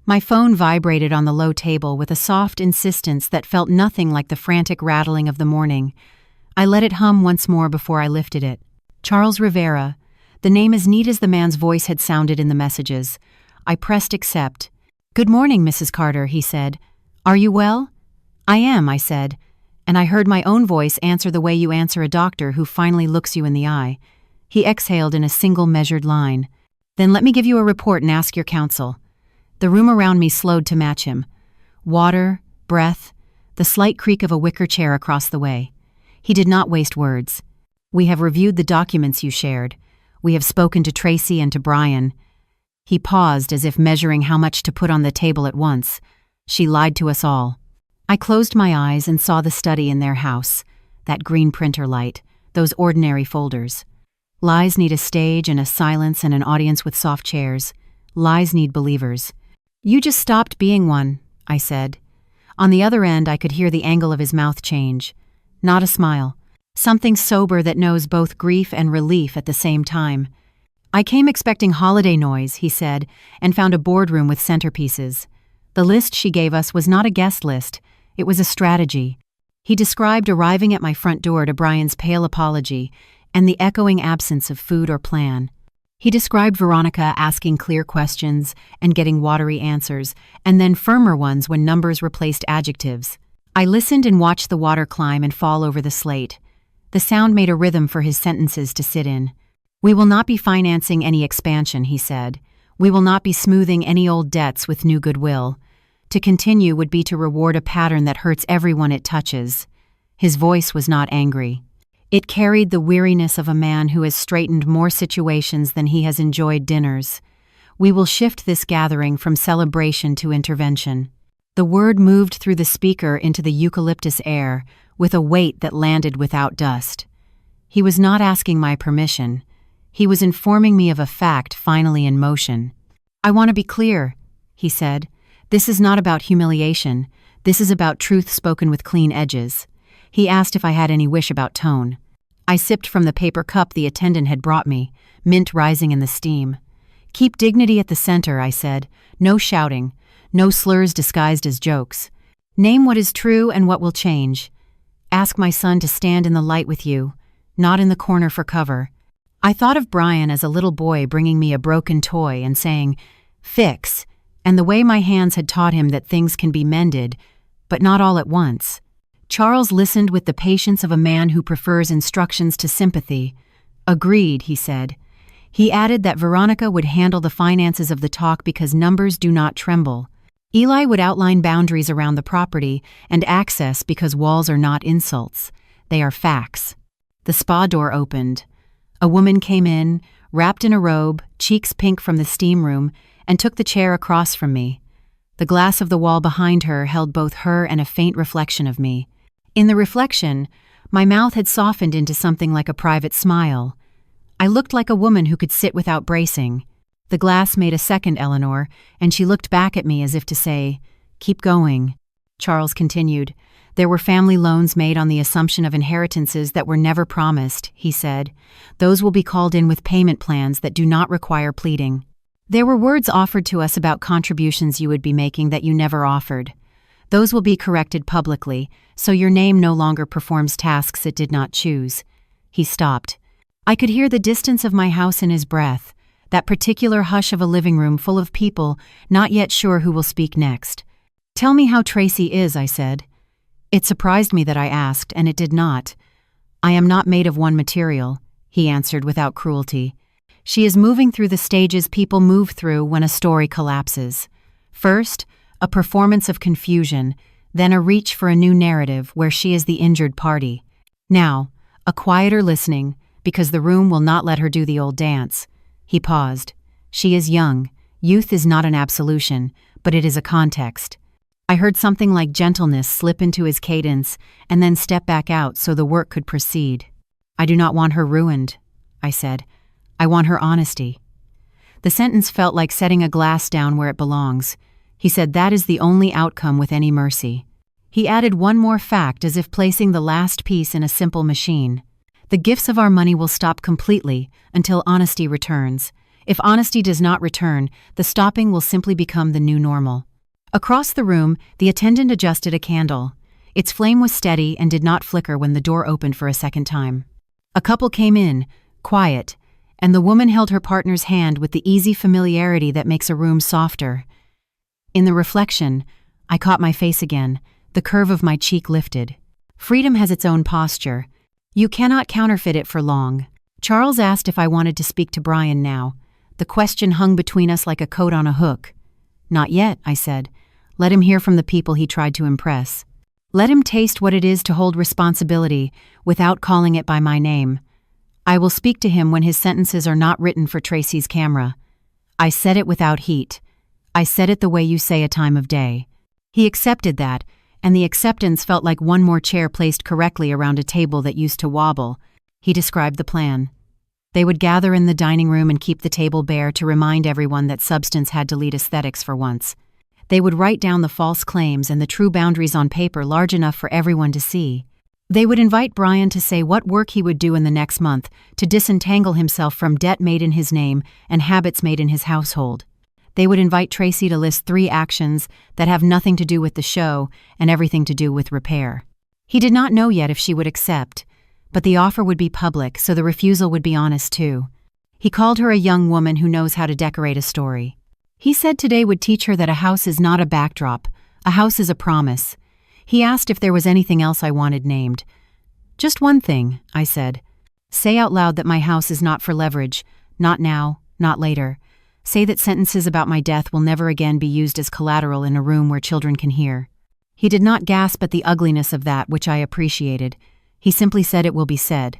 My phone vibrated on the low table with a soft insistence that felt nothing like the frantic rattling of the morning. I let it hum once more before I lifted it. Charles Rivera, the name as neat as the man's voice had sounded in the messages. I pressed accept. "Good morning, Mrs. Carter," he said. "Are you well?" "I am," I said, and I heard my own voice answer the way you answer a doctor who finally looks you in the eye. He exhaled in a single measured line. "Then let me give you a report and ask your counsel." The room around me slowed to match him. Water, breath, the slight creak of a wicker chair across the way. He did not waste words. "We have reviewed the documents you shared. We have spoken to Tracy and to Brian." He paused as if measuring how much to put on the table at once. "She lied to us all." I closed my eyes and saw the study in their house, that green printer light, those ordinary folders. Lies need a stage and a silence and an audience with soft chairs. Lies need believers. "You just stopped being one," I said. On the other end, I could hear the angle of his mouth change. Not a smile. Something sober that knows both grief and relief at the same time. "I came expecting holiday noise," he said, and found a boardroom with centerpieces. The list she gave us was not a guest list. It was a strategy. He described arriving at my front door to Brian's pale apology and the echoing absence of food or plan. He described Veronica asking clear questions and getting watery answers, and then firmer ones when numbers replaced adjectives. I listened and watched the water climb and fall over the slate. The sound made a rhythm for his sentences to sit in. "We will not be financing any expansion," he said. "We will not be smoothing any old debts with new goodwill. To continue would be to reward a pattern that hurts everyone it touches." His voice was not angry. It carried the weariness of a man who has straightened more situations than he has enjoyed dinners. "We will shift this gathering from celebration to intervention." The word moved through the speaker into the eucalyptus air with a weight that landed without dust. He was not asking my permission. He was informing me of a fact finally in motion. "I want to be clear," he said. "This is not about humiliation. This is about truth spoken with clean edges." He asked if I had any wish about tone. I sipped from the paper cup the attendant had brought me, mint rising in the steam. "Keep dignity at the center," I said. "No shouting. No slurs disguised as jokes. Name what is true and what will change. Ask my son to stand in the light with you, not in the corner for cover." I thought of Brian as a little boy bringing me a broken toy and saying, "Fix," and the way my hands had taught him that things can be mended, but not all at once. Charles listened with the patience of a man who prefers instructions to sympathy. Agreed, he said. He added that Veronica would handle the finances of the talk because numbers do not tremble. Eli would outline boundaries around the property and access because walls are not insults. They are facts. The spa door opened. A woman came in, wrapped in a robe, cheeks pink from the steam room, and took the chair across from me. The glass of the wall behind her held both her and a faint reflection of me. In the reflection, my mouth had softened into something like a private smile. I looked like a woman who could sit without bracing. The glass made a second Eleanor, and she looked back at me as if to say, "Keep going." Charles continued, "There were family loans made on the assumption of inheritances that were never promised," he said. "Those will be called in with payment plans that do not require pleading. There were words offered to us about contributions you would be making that you never offered. Those will be corrected publicly, so your name no longer performs tasks it did not choose." He stopped. I could hear the distance of my house in his breath, that particular hush of a living room full of people not yet sure who will speak next. "Tell me how Tracy is," I said. It surprised me that I asked, and it did not. "I am not made of one material," he answered without cruelty. "She is moving through the stages people move through when a story collapses. First, a performance of confusion, then a reach for a new narrative where she is the injured party. Now, a quieter listening, because the room will not let her do the old dance." He paused. "She is young. Youth is not an absolution, but it is a context." I heard something like gentleness slip into his cadence and then step back out so the work could proceed. "I do not want her ruined," I said. "I want her honesty." The sentence felt like setting a glass down where it belongs. He said that is the only outcome with any mercy. He added one more fact as if placing the last piece in a simple machine. "The gifts of our money will stop completely until honesty returns. If honesty does not return, the stopping will simply become the new normal." Across the room, the attendant adjusted a candle. Its flame was steady and did not flicker when the door opened for a second time. A couple came in, quiet, and the woman held her partner's hand with the easy familiarity that makes a room softer. In the reflection, I caught my face again, the curve of my cheek lifted. Freedom has its own posture. You cannot counterfeit it for long. Charles asked if I wanted to speak to Brian now. The question hung between us like a coat on a hook. "Not yet," I said. "Let him hear from the people he tried to impress. Let him taste what it is to hold responsibility without calling it by my name. I will speak to him when his sentences are not written for Tracy's camera." I said it without heat. I said it the way you say a time of day. He accepted that, and the acceptance felt like one more chair placed correctly around a table that used to wobble. He described the plan. They would gather in the dining room and keep the table bare to remind everyone that substance had to lead aesthetics for once. They would write down the false claims and the true boundaries on paper large enough for everyone to see. They would invite Brian to say what work he would do in the next month to disentangle himself from debt made in his name and habits made in his household. They would invite Tracy to list 3 actions that have nothing to do with the show and everything to do with repair. He did not know yet if she would accept, but the offer would be public, so the refusal would be honest too. He called her a young woman who knows how to decorate a story. He said today would teach her that a house is not a backdrop, a house is a promise. He asked if there was anything else I wanted named. "Just one thing," I said. "Say out loud that my house is not for leverage, not now, not later. Say that sentences about my death will never again be used as collateral in a room where children can hear." He did not gasp at the ugliness of that, which I appreciated. He simply said it will be said.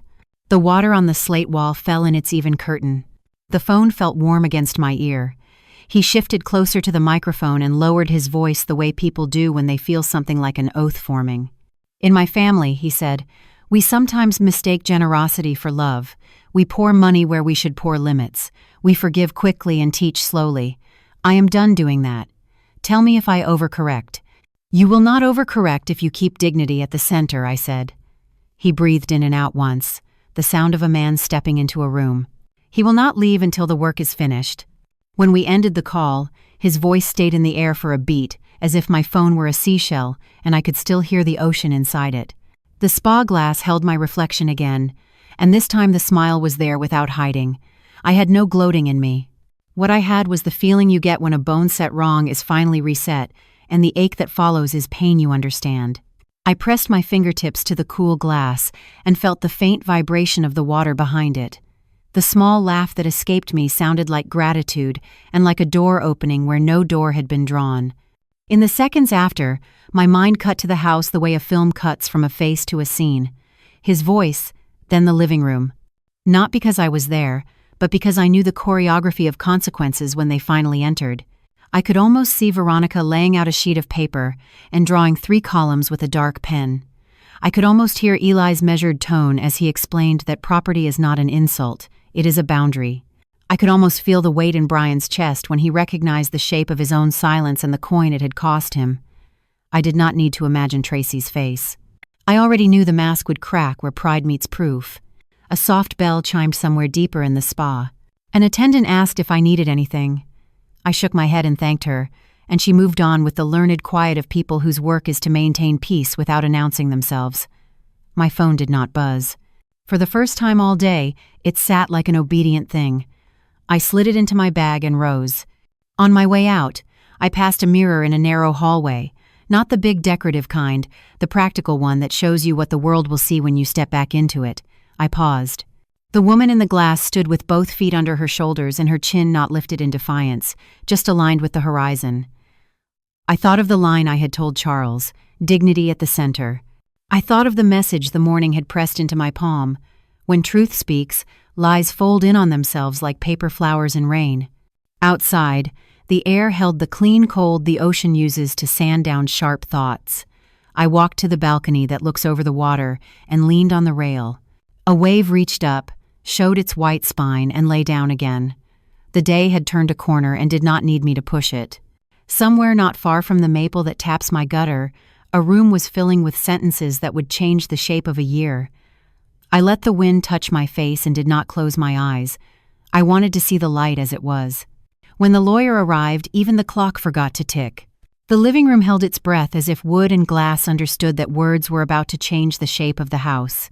The water on the slate wall fell in its even curtain. The phone felt warm against my ear. He shifted closer to the microphone and lowered his voice the way people do when they feel something like an oath forming. "In my family," he said, "we sometimes mistake generosity for love. We pour money where we should pour limits. We forgive quickly and teach slowly. I am done doing that. Tell me if I overcorrect." "You will not overcorrect if you keep dignity at the center," I said. He breathed in and out once, the sound of a man stepping into a room. "He will not leave until the work is finished." When we ended the call, his voice stayed in the air for a beat, as if my phone were a seashell and I could still hear the ocean inside it. The spa glass held my reflection again, and this time the smile was there without hiding. I had no gloating in me. What I had was the feeling you get when a bone set wrong is finally reset, and the ache that follows is pain you understand. I pressed my fingertips to the cool glass and felt the faint vibration of the water behind it. The small laugh that escaped me sounded like gratitude and like a door opening where no door had been drawn. In the seconds after, my mind cut to the house the way a film cuts from a face to a scene. His voice, then the living room. Not because I was there, but because I knew the choreography of consequences when they finally entered. I could almost see Veronica laying out a sheet of paper and drawing 3 columns with a dark pen. I could almost hear Eli's measured tone as he explained that property is not an insult, it is a boundary. I could almost feel the weight in Brian's chest when he recognized the shape of his own silence and the coin it had cost him. I did not need to imagine Tracy's face. I already knew the mask would crack where pride meets proof. A soft bell chimed somewhere deeper in the spa. An attendant asked if I needed anything. I shook my head and thanked her, and she moved on with the learned quiet of people whose work is to maintain peace without announcing themselves. My phone did not buzz. For the first time all day, it sat like an obedient thing. I slid it into my bag and rose. On my way out, I passed a mirror in a narrow hallway, not the big decorative kind, the practical one that shows you what the world will see when you step back into it. I paused. The woman in the glass stood with both feet under her shoulders and her chin not lifted in defiance, just aligned with the horizon. I thought of the line I had told Charles, dignity at the center. I thought of the message the morning had pressed into my palm. When truth speaks, lies fold in on themselves like paper flowers in rain. Outside, the air held the clean cold the ocean uses to sand down sharp thoughts. I walked to the balcony that looks over the water and leaned on the rail. A wave reached up, showed its white spine, and lay down again. The day had turned a corner and did not need me to push it. Somewhere not far from the maple that taps my gutter, a room was filling with sentences that would change the shape of a year. I let the wind touch my face and did not close my eyes. I wanted to see the light as it was. When the lawyer arrived, even the clock forgot to tick. The living room held its breath as if wood and glass understood that words were about to change the shape of the house.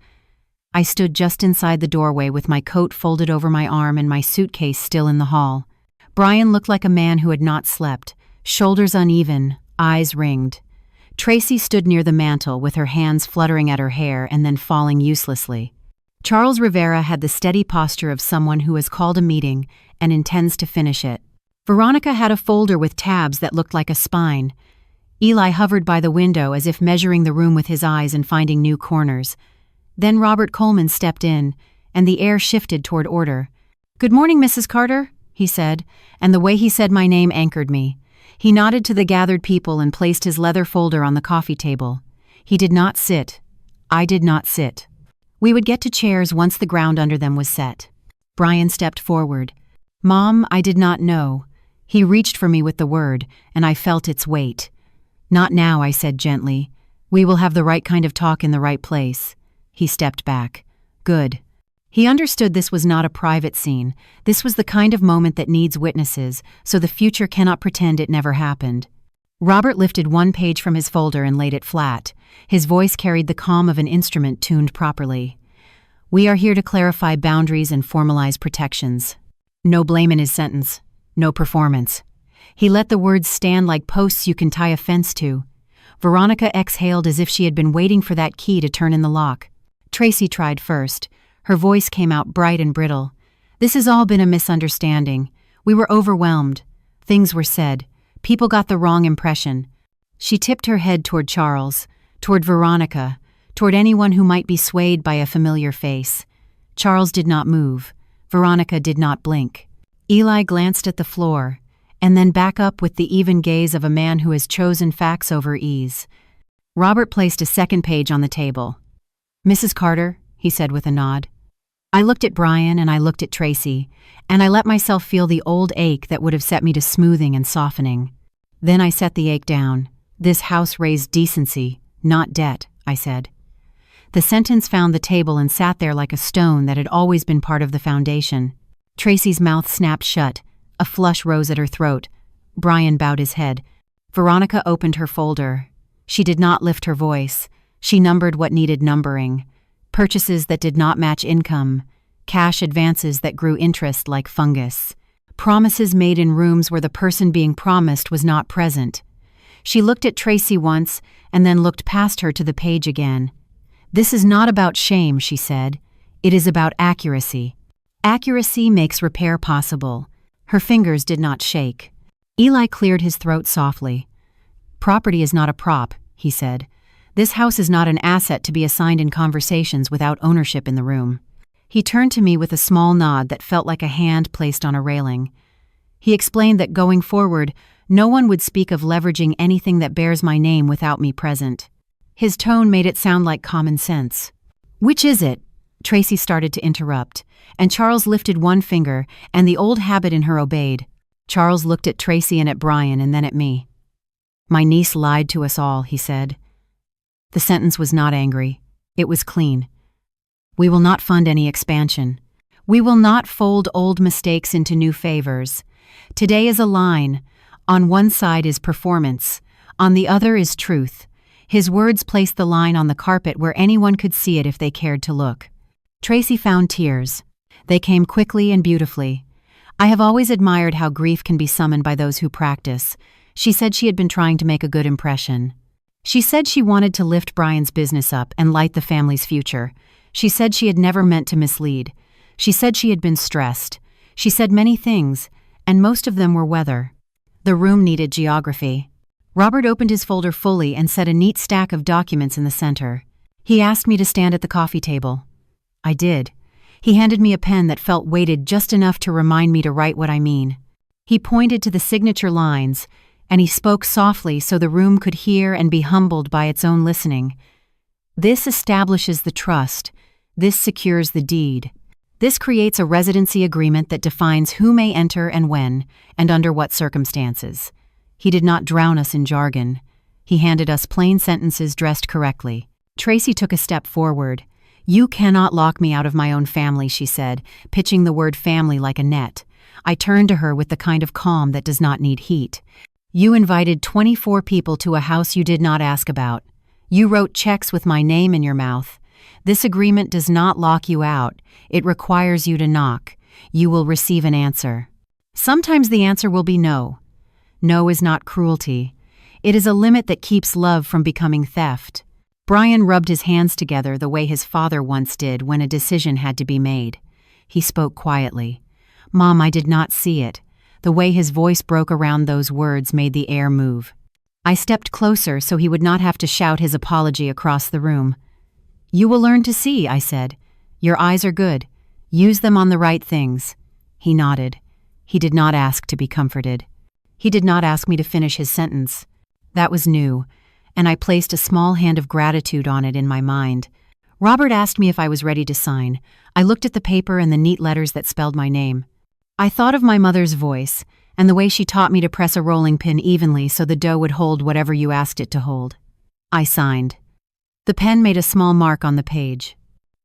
I stood just inside the doorway with my coat folded over my arm and my suitcase still in the hall. Brian looked like a man who had not slept, shoulders uneven, eyes ringed. Tracy stood near the mantel with her hands fluttering at her hair and then falling uselessly. Charles Rivera had the steady posture of someone who has called a meeting and intends to finish it. Veronica had a folder with tabs that looked like a spine. Eli hovered by the window as if measuring the room with his eyes and finding new corners. Then Robert Coleman stepped in, and the air shifted toward order. "Good morning, Mrs. Carter," he said, and the way he said my name anchored me. He nodded to the gathered people and placed his leather folder on the coffee table. He did not sit. I did not sit. We would get to chairs once the ground under them was set. Brian stepped forward. "Mom, I did not know." He reached for me with the word, and I felt its weight. "Not now," I said gently. "We will have the right kind of talk in the right place." He stepped back. "Good." He understood this was not a private scene. This was the kind of moment that needs witnesses, so the future cannot pretend it never happened. Robert lifted one page from his folder and laid it flat. His voice carried the calm of an instrument tuned properly. "We are here to clarify boundaries and formalize protections. No blame in his sentence. No performance." He let the words stand like posts you can tie a fence to. Veronica exhaled as if she had been waiting for that key to turn in the lock. Tracy tried first. Her voice came out bright and brittle. "This has all been a misunderstanding. We were overwhelmed. Things were said. People got the wrong impression." She tipped her head toward Charles, toward Veronica, toward anyone who might be swayed by a familiar face. Charles did not move. Veronica did not blink. Eli glanced at the floor, and then back up with the even gaze of a man who has chosen facts over ease. Robert placed a second page on the table. "Mrs. Carter," he said with a nod. I looked at Brian and I looked at Tracy, and I let myself feel the old ache that would have set me to smoothing and softening. Then I set the ache down. "This house raised decency, not debt," I said. The sentence found the table and sat there like a stone that had always been part of the foundation. Tracy's mouth snapped shut. A flush rose at her throat. Brian bowed his head. Veronica opened her folder. She did not lift her voice. She numbered what needed numbering. Purchases that did not match income. Cash advances that grew interest like fungus. Promises made in rooms where the person being promised was not present. She looked at Tracy once and then looked past her to the page again. "This is not about shame," she said. "It is about accuracy." Accuracy makes repair possible. Her fingers did not shake. Eli cleared his throat softly. Property is not a prop, he said. This house is not an asset to be assigned in conversations without ownership in the room. He turned to me with a small nod that felt like a hand placed on a railing. He explained that going forward, no one would speak of leveraging anything that bears my name without me present. His tone made it sound like common sense. Which is it? Tracy started to interrupt, and Charles lifted one finger, and the old habit in her obeyed. Charles looked at Tracy and at Brian and then at me. My niece lied to us all, he said. The sentence was not angry. It was clean. We will not fund any expansion. We will not fold old mistakes into new favors. Today is a line. On one side is performance. On the other is truth. His words placed the line on the carpet where anyone could see it if they cared to look. Tracy found tears. They came quickly and beautifully. I have always admired how grief can be summoned by those who practice. She said she had been trying to make a good impression. She said she wanted to lift Brian's business up and light the family's future. She said she had never meant to mislead. She said she had been stressed. She said many things, and most of them were weather. The room needed geography. Robert opened his folder fully and set a neat stack of documents in the center. He asked me to stand at the coffee table. I did. He handed me a pen that felt weighted just enough to remind me to write what I mean. He pointed to the signature lines, and he spoke softly so the room could hear and be humbled by its own listening. This establishes the trust. This secures the deed. This creates a residency agreement that defines who may enter and when, and under what circumstances. He did not drown us in jargon. He handed us plain sentences dressed correctly. Tracy took a step forward. You cannot lock me out of my own family, she said, pitching the word family like a net. I turned to her with the kind of calm that does not need heat. You invited 24 people to a house you did not ask about. You wrote checks with my name in your mouth. This agreement does not lock you out. It requires you to knock. You will receive an answer. Sometimes the answer will be no. No is not cruelty. It is a limit that keeps love from becoming theft. Brian rubbed his hands together the way his father once did when a decision had to be made. He spoke quietly. Mom, I did not see it. The way his voice broke around those words made the air move. I stepped closer so he would not have to shout his apology across the room. You will learn to see, I said. Your eyes are good. Use them on the right things. He nodded. He did not ask to be comforted. He did not ask me to finish his sentence. That was new, and I placed a small hand of gratitude on it in my mind. Robert asked me if I was ready to sign. I looked at the paper and the neat letters that spelled my name. I thought of my mother's voice, and the way she taught me to press a rolling pin evenly so the dough would hold whatever you asked it to hold. I signed. The pen made a small mark on the page.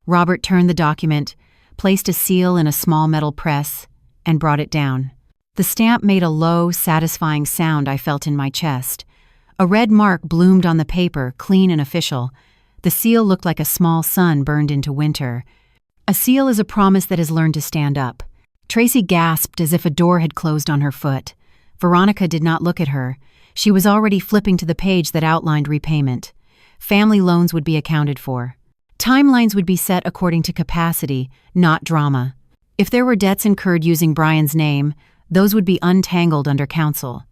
Robert turned the document, placed a seal in a small metal press, and brought it down. The stamp made a low, satisfying sound I felt in my chest. A red mark bloomed on the paper, clean and official. The seal looked like a small sun burned into winter. A seal is a promise that has learned to stand up. Tracy gasped as if a door had closed on her foot. Veronica did not look at her. She was already flipping to the page that outlined repayment. Family loans would be accounted for. Timelines would be set according to capacity, not drama. If there were debts incurred using Brian's name, those would be untangled under counsel.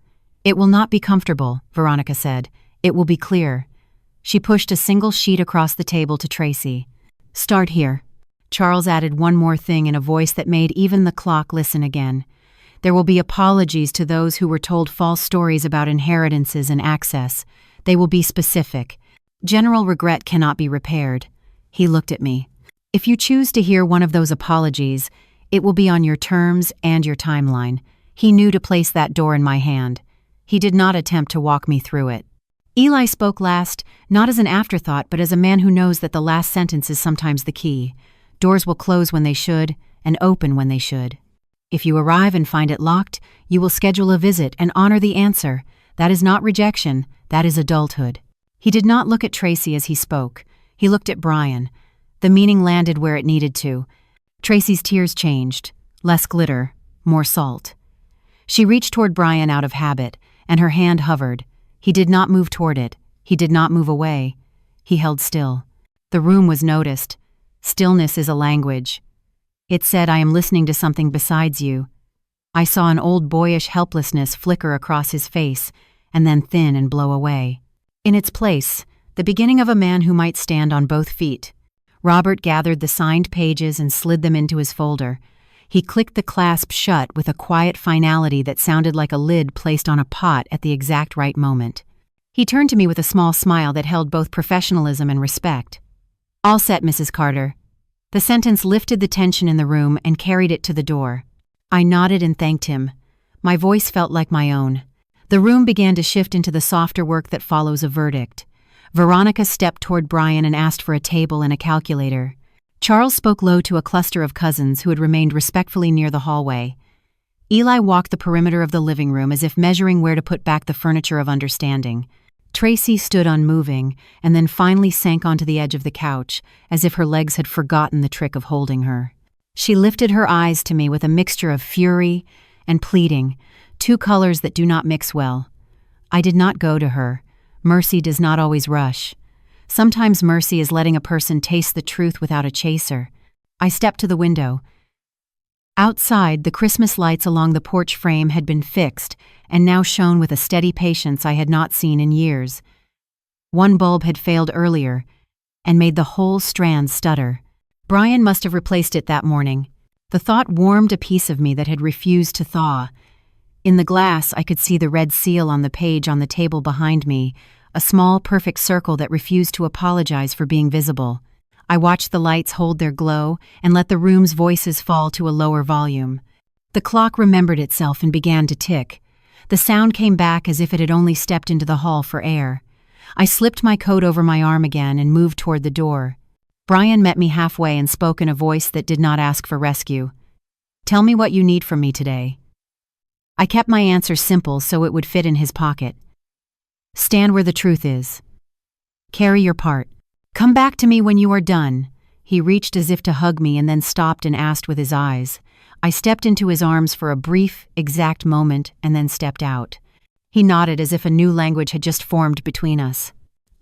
It will not be comfortable, Veronica said. It will be clear. She pushed a single sheet across the table to Tracy. Start here. Charles added one more thing in a voice that made even the clock listen again. There will be apologies to those who were told false stories about inheritances and access. They will be specific. General regret cannot be repaired. He looked at me. If you choose to hear one of those apologies, it will be on your terms and your timeline. He knew to place that door in my hand. He did not attempt to walk me through it. Eli spoke last, not as an afterthought, but as a man who knows that the last sentence is sometimes the key. Doors will close when they should, and open when they should. If you arrive and find it locked, you will schedule a visit and honor the answer. That is not rejection, that is adulthood. He did not look at Tracy as he spoke. He looked at Brian. The meaning landed where it needed to. Tracy's tears changed. Less glitter, more salt. She reached toward Brian out of habit, and her hand hovered. He did not move toward it. He did not move away. He held still. The room was noticed. Stillness is a language. It said, "I am listening to something besides you." I saw an old boyish helplessness flicker across his face and then thin and blow away. In its place, the beginning of a man who might stand on both feet. Robert gathered the signed pages and slid them into his folder. He clicked the clasp shut with a quiet finality that sounded like a lid placed on a pot at the exact right moment. He turned to me with a small smile that held both professionalism and respect. "All set, Mrs. Carter." The sentence lifted the tension in the room and carried it to the door. I nodded and thanked him. My voice felt like my own. The room began to shift into the softer work that follows a verdict. Veronica stepped toward Brian and asked for a table and a calculator. Charles spoke low to a cluster of cousins who had remained respectfully near the hallway. Eli walked the perimeter of the living room as if measuring where to put back the furniture of understanding. Tracy stood unmoving and then finally sank onto the edge of the couch, as if her legs had forgotten the trick of holding her. She lifted her eyes to me with a mixture of fury and pleading, two colors that do not mix well. I did not go to her. Mercy does not always rush. Sometimes mercy is letting a person taste the truth without a chaser. I stepped to the window. Outside, the Christmas lights along the porch frame had been fixed and now shone with a steady patience I had not seen in years. One bulb had failed earlier and made the whole strand stutter. Brian must have replaced it that morning. The thought warmed a piece of me that had refused to thaw. In the glass, I could see the red seal on the page on the table behind me, a small, perfect circle that refused to apologize for being visible. I watched the lights hold their glow and let the room's voices fall to a lower volume. The clock remembered itself and began to tick. The sound came back as if it had only stepped into the hall for air. I slipped my coat over my arm again and moved toward the door. Brian met me halfway and spoke in a voice that did not ask for rescue. "Tell me what you need from me today." I kept my answer simple so it would fit in his pocket. "Stand where the truth is. Carry your part. Come back to me when you are done." He reached as if to hug me and then stopped and asked with his eyes. I stepped into his arms for a brief, exact moment and then stepped out. He nodded as if a new language had just formed between us.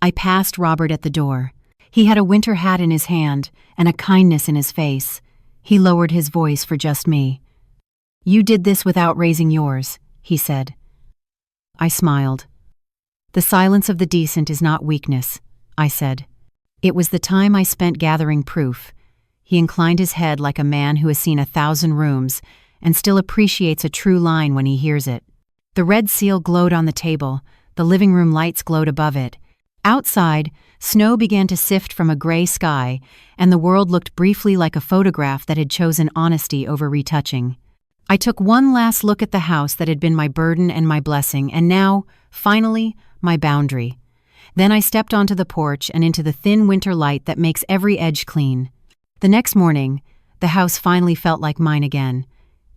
I passed Robert at the door. He had a winter hat in his hand and a kindness in his face. He lowered his voice for just me. "You did this without raising yours," he said. I smiled. "The silence of the decent is not weakness," I said. "It was the time I spent gathering proof." He inclined his head like a man who has seen 1,000 rooms and still appreciates a true line when he hears it. The red seal glowed on the table, the living room lights glowed above it. Outside, snow began to sift from a gray sky, and the world looked briefly like a photograph that had chosen honesty over retouching. I took one last look at the house that had been my burden and my blessing, and now, finally, my boundary. Then I stepped onto the porch and into the thin winter light that makes every edge clean. The next morning, the house finally felt like mine again.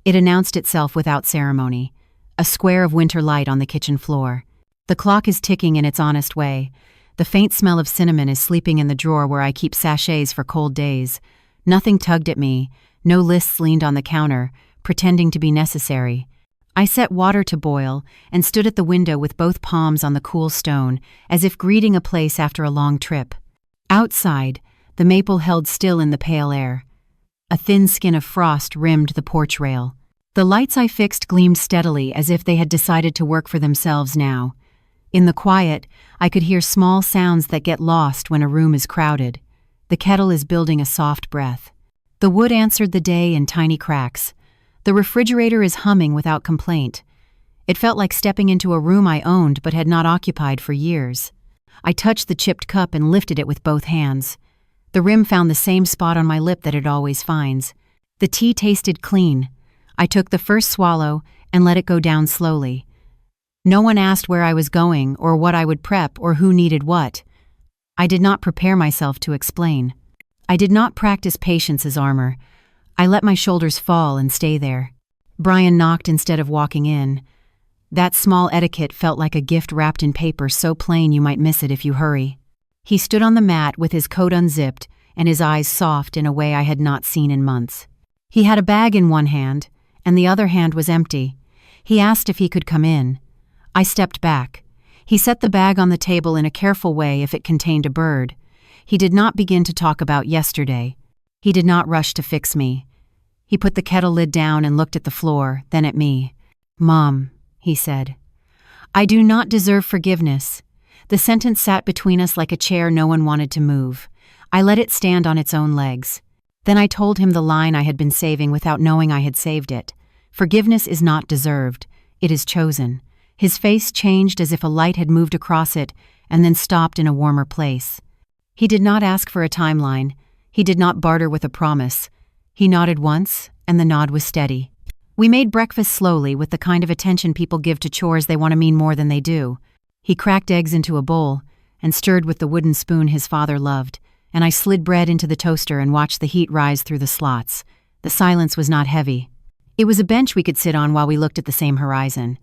It announced itself without ceremony, a square of winter light on the kitchen floor. The clock is ticking in its honest way. The faint smell of cinnamon is sleeping in the drawer where I keep sachets for cold days. Nothing tugged at me, no lists leaned on the counter, pretending to be necessary. I set water to boil and stood at the window with both palms on the cool stone, as if greeting a place after a long trip. Outside, the maple held still in the pale air. A thin skin of frost rimmed the porch rail. The lights I fixed gleamed steadily as if they had decided to work for themselves now. In the quiet, I could hear small sounds that get lost when a room is crowded. The kettle is building a soft breath. The wood answered the day in tiny cracks. The refrigerator is humming without complaint. It felt like stepping into a room I owned but had not occupied for years. I touched the chipped cup and lifted it with both hands. The rim found the same spot on my lip that it always finds. The tea tasted clean. I took the first swallow and let it go down slowly. No one asked where I was going or what I would prep or who needed what. I did not prepare myself to explain. I did not practice patience as armor. I let my shoulders fall and stay there. Brian knocked instead of walking in. That small etiquette felt like a gift wrapped in paper so plain you might miss it if you hurry. He stood on the mat with his coat unzipped and his eyes soft in a way I had not seen in months. He had a bag in one hand, and the other hand was empty. He asked if he could come in. I stepped back. He set the bag on the table in a careful way if it contained a bird. He did not begin to talk about yesterday. He did not rush to fix me. He put the kettle lid down and looked at the floor, then at me. "Mom," he said, "I do not deserve forgiveness." The sentence sat between us like a chair no one wanted to move. I let it stand on its own legs. Then I told him the line I had been saving without knowing I had saved it. Forgiveness is not deserved, it is chosen. His face changed as if a light had moved across it and then stopped in a warmer place. He did not ask for a timeline. He did not barter with a promise. He nodded once, and the nod was steady. We made breakfast slowly with the kind of attention people give to chores they want to mean more than they do. He cracked eggs into a bowl and stirred with the wooden spoon his father loved, and I slid bread into the toaster and watched the heat rise through the slots. The silence was not heavy. It was a bench we could sit on while we looked at the same horizon.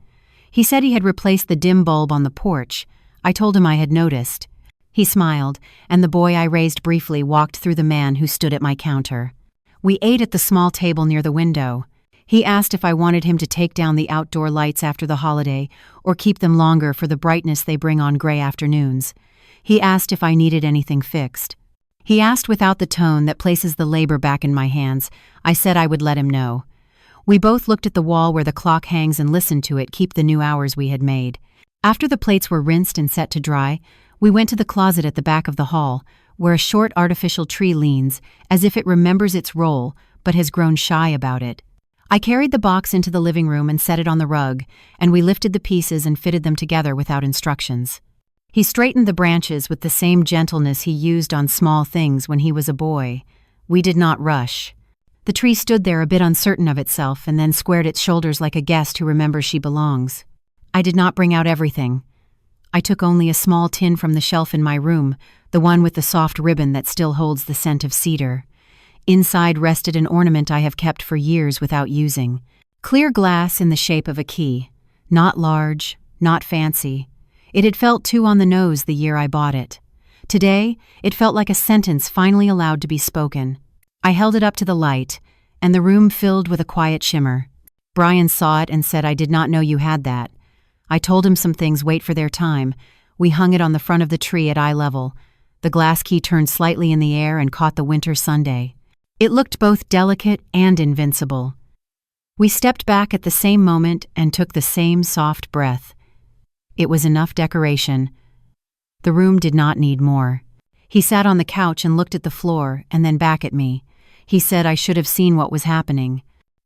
He said he had replaced the dim bulb on the porch. I told him I had noticed. He smiled, and the boy I raised briefly walked through the man who stood at my counter. We ate at the small table near the window. He asked if I wanted him to take down the outdoor lights after the holiday or keep them longer for the brightness they bring on gray afternoons. He asked if I needed anything fixed. He asked without the tone that places the labor back in my hands. I said I would let him know. We both looked at the wall where the clock hangs and listened to it keep the new hours we had made. After the plates were rinsed and set to dry, we went to the closet at the back of the hall, where a short artificial tree leans, as if it remembers its role, but has grown shy about it. I carried the box into the living room and set it on the rug, and we lifted the pieces and fitted them together without instructions. He straightened the branches with the same gentleness he used on small things when he was a boy. We did not rush. The tree stood there a bit uncertain of itself and then squared its shoulders like a guest who remembers she belongs. I did not bring out everything. I took only a small tin from the shelf in my room, the one with the soft ribbon that still holds the scent of cedar. Inside rested an ornament I have kept for years without using. Clear glass in the shape of a key. Not large, not fancy. It had felt too on the nose the year I bought it. Today, it felt like a sentence finally allowed to be spoken. I held it up to the light, and the room filled with a quiet shimmer. Brian saw it and said, "I did not know you had that." I told him some things wait for their time. We hung it on the front of the tree at eye level. The glass key turned slightly in the air and caught the winter Sunday. It looked both delicate and invincible. We stepped back at the same moment and took the same soft breath. It was enough decoration. The room did not need more. He sat on the couch and looked at the floor and then back at me. He said I should have seen what was happening.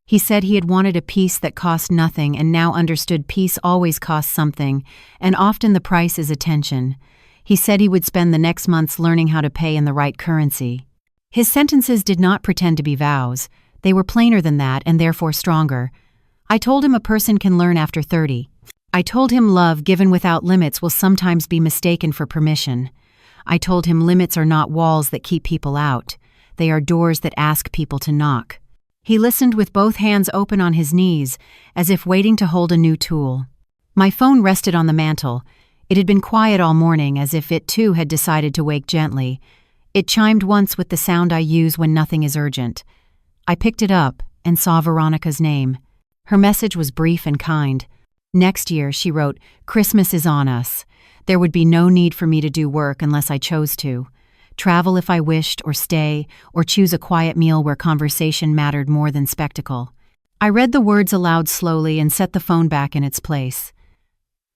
He said he had wanted a piece that cost nothing and now understood peace always costs something, and often the price is attention. He said he would spend the next months learning how to pay in the right currency. His sentences did not pretend to be vows. They were plainer than that and therefore stronger. I told him a person can learn after 30. I told him love given without limits will sometimes be mistaken for permission. I told him limits are not walls that keep people out. They are doors that ask people to knock. He listened with both hands open on his knees, as if waiting to hold a new tool. My phone rested on the mantel. It had been quiet all morning, as if it too had decided to wake gently. It chimed once with the sound I use when nothing is urgent. I picked it up and saw Veronica's name. Her message was brief and kind. Next year, she wrote, "Christmas is on us. There would be no need for me to do work unless I chose to. Travel if I wished, or stay, or choose a quiet meal where conversation mattered more than spectacle." I read the words aloud slowly and set the phone back in its place.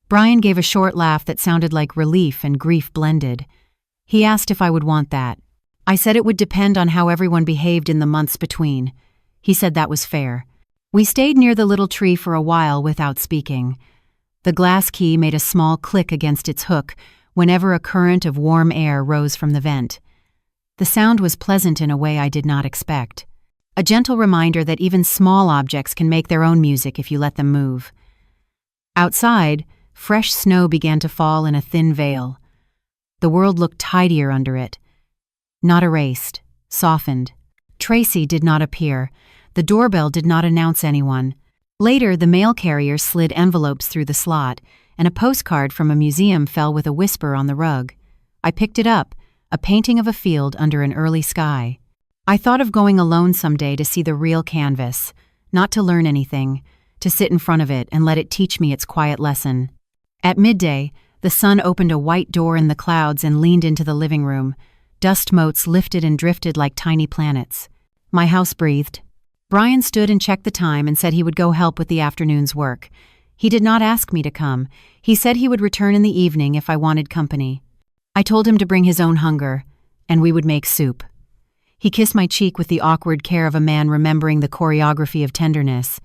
Brian gave a short laugh that sounded like relief and grief blended. He asked if I would want that. I said it would depend on how everyone behaved in the months between. He said that was fair. We stayed near the little tree for a while without speaking. The glass key made a small click against its hook whenever a current of warm air rose from the vent. The sound was pleasant in a way I did not expect. A gentle reminder that even small objects can make their own music if you let them move. Outside, fresh snow began to fall in a thin veil. The world looked tidier under it. Not erased, softened. Tracy did not appear. The doorbell did not announce anyone. Later, the mail carrier slid envelopes through the slot, and a postcard from a museum fell with a whisper on the rug. I picked it up, a painting of a field under an early sky. I thought of going alone someday to see the real canvas, not to learn anything, to sit in front of it and let it teach me its quiet lesson. At midday, the sun opened a white door in the clouds and leaned into the living room. Dust motes lifted and drifted like tiny planets. My house breathed. Brian stood and checked the time and said he would go help with the afternoon's work. He did not ask me to come. He said he would return in the evening if I wanted company. I told him to bring his own hunger, and we would make soup. He kissed my cheek with the awkward care of a man remembering the choreography of tenderness.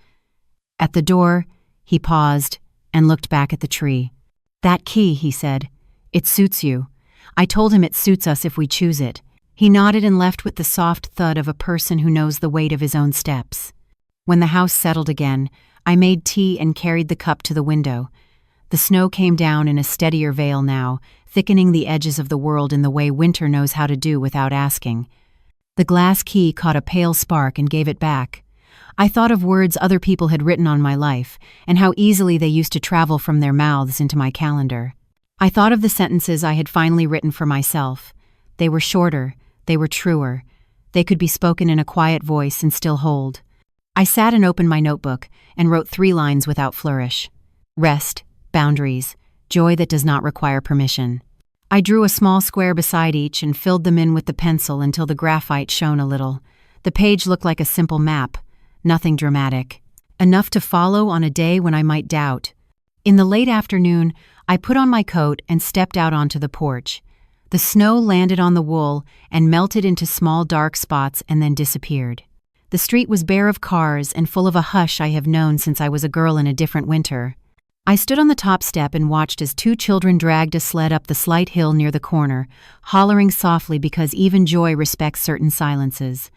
At the door, he paused and looked back at the tree. "That key," he said. "It suits you." I told him it suits us if we choose it. He nodded and left with the soft thud of a person who knows the weight of his own steps. When the house settled again, I made tea and carried the cup to the window. The snow came down in a steadier veil now, thickening the edges of the world in the way winter knows how to do without asking. The glass key caught a pale spark and gave it back. I thought of words other people had written on my life, and how easily they used to travel from their mouths into my calendar. I thought of the sentences I had finally written for myself. They were shorter, they were truer. They could be spoken in a quiet voice and still hold. I sat and opened my notebook and wrote 3 lines without flourish. Rest, boundaries, joy that does not require permission. I drew a small square beside each and filled them in with the pencil until the graphite shone a little. The page looked like a simple map, nothing dramatic. Enough to follow on a day when I might doubt. In the late afternoon, I put on my coat and stepped out onto the porch. The snow landed on the wool and melted into small dark spots and then disappeared. The street was bare of cars and full of a hush I have known since I was a girl in a different winter. I stood on the top step and watched as 2 children dragged a sled up the slight hill near the corner, hollering softly because even joy respects certain silences.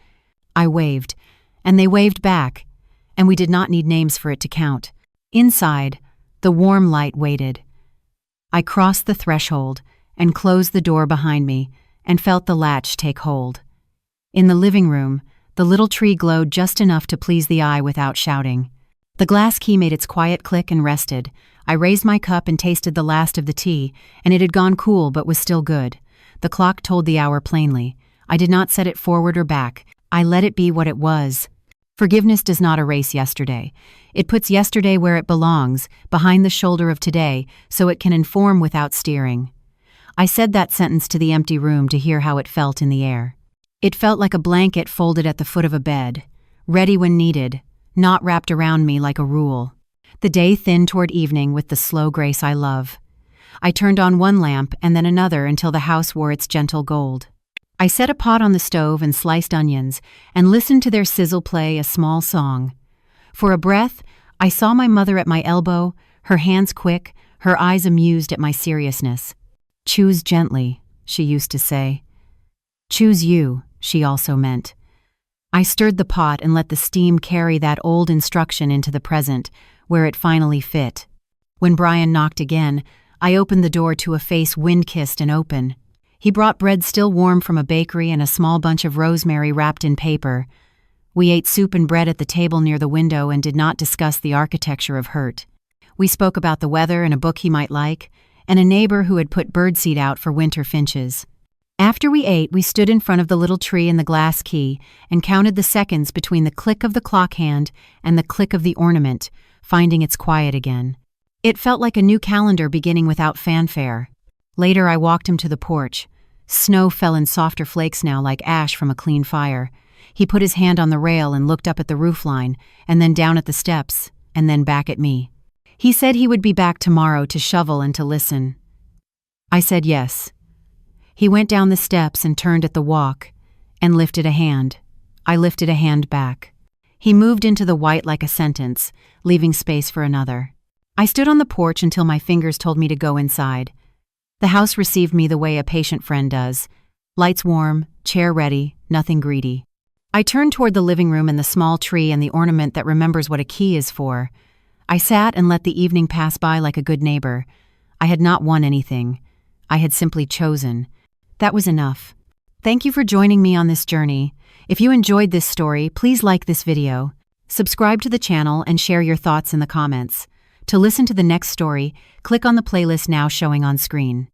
I waved, and they waved back, and we did not need names for it to count. Inside, the warm light waited. I crossed the threshold and closed the door behind me and felt the latch take hold. In the living room, the little tree glowed just enough to please the eye without shouting. The glass key made its quiet click and rested. I raised my cup and tasted the last of the tea, and it had gone cool but was still good. The clock told the hour plainly. I did not set it forward or back. I let it be what it was. Forgiveness does not erase yesterday. It puts yesterday where it belongs, behind the shoulder of today, so it can inform without steering. I said that sentence to the empty room to hear how it felt in the air. It felt like a blanket folded at the foot of a bed, ready when needed, not wrapped around me like a rule. The day thinned toward evening with the slow grace I love. I turned on one lamp and then another until the house wore its gentle gold. I set a pot on the stove and sliced onions and listened to their sizzle play a small song. For a breath, I saw my mother at my elbow, her hands quick, her eyes amused at my seriousness. "Choose gently," she used to say. "Choose you," she also meant. I stirred the pot and let the steam carry that old instruction into the present, where it finally fit. When Brian knocked again, I opened the door to a face wind-kissed and open. He brought bread still warm from a bakery and a small bunch of rosemary wrapped in paper. We ate soup and bread at the table near the window and did not discuss the architecture of hurt. We spoke about the weather and a book he might like, and a neighbor who had put birdseed out for winter finches. After we ate, we stood in front of the little tree and the glass key and counted the seconds between the click of the clock hand and the click of the ornament, finding its quiet again. It felt like a new calendar beginning without fanfare. Later, I walked him to the porch. Snow fell in softer flakes now like ash from a clean fire. He put his hand on the rail and looked up at the roofline, and then down at the steps, and then back at me. He said he would be back tomorrow to shovel and to listen. I said yes. He went down the steps and turned at the walk, and lifted a hand. I lifted a hand back. He moved into the white like a sentence, leaving space for another. I stood on the porch until my fingers told me to go inside. The house received me the way a patient friend does. Lights warm, chair ready, nothing greedy. I turned toward the living room and the small tree and the ornament that remembers what a key is for. I sat and let the evening pass by like a good neighbor. I had not won anything. I had simply chosen. That was enough. Thank you for joining me on this journey. If you enjoyed this story, please like this video, subscribe to the channel, and share your thoughts in the comments. To listen to the next story, click on the playlist now showing on screen.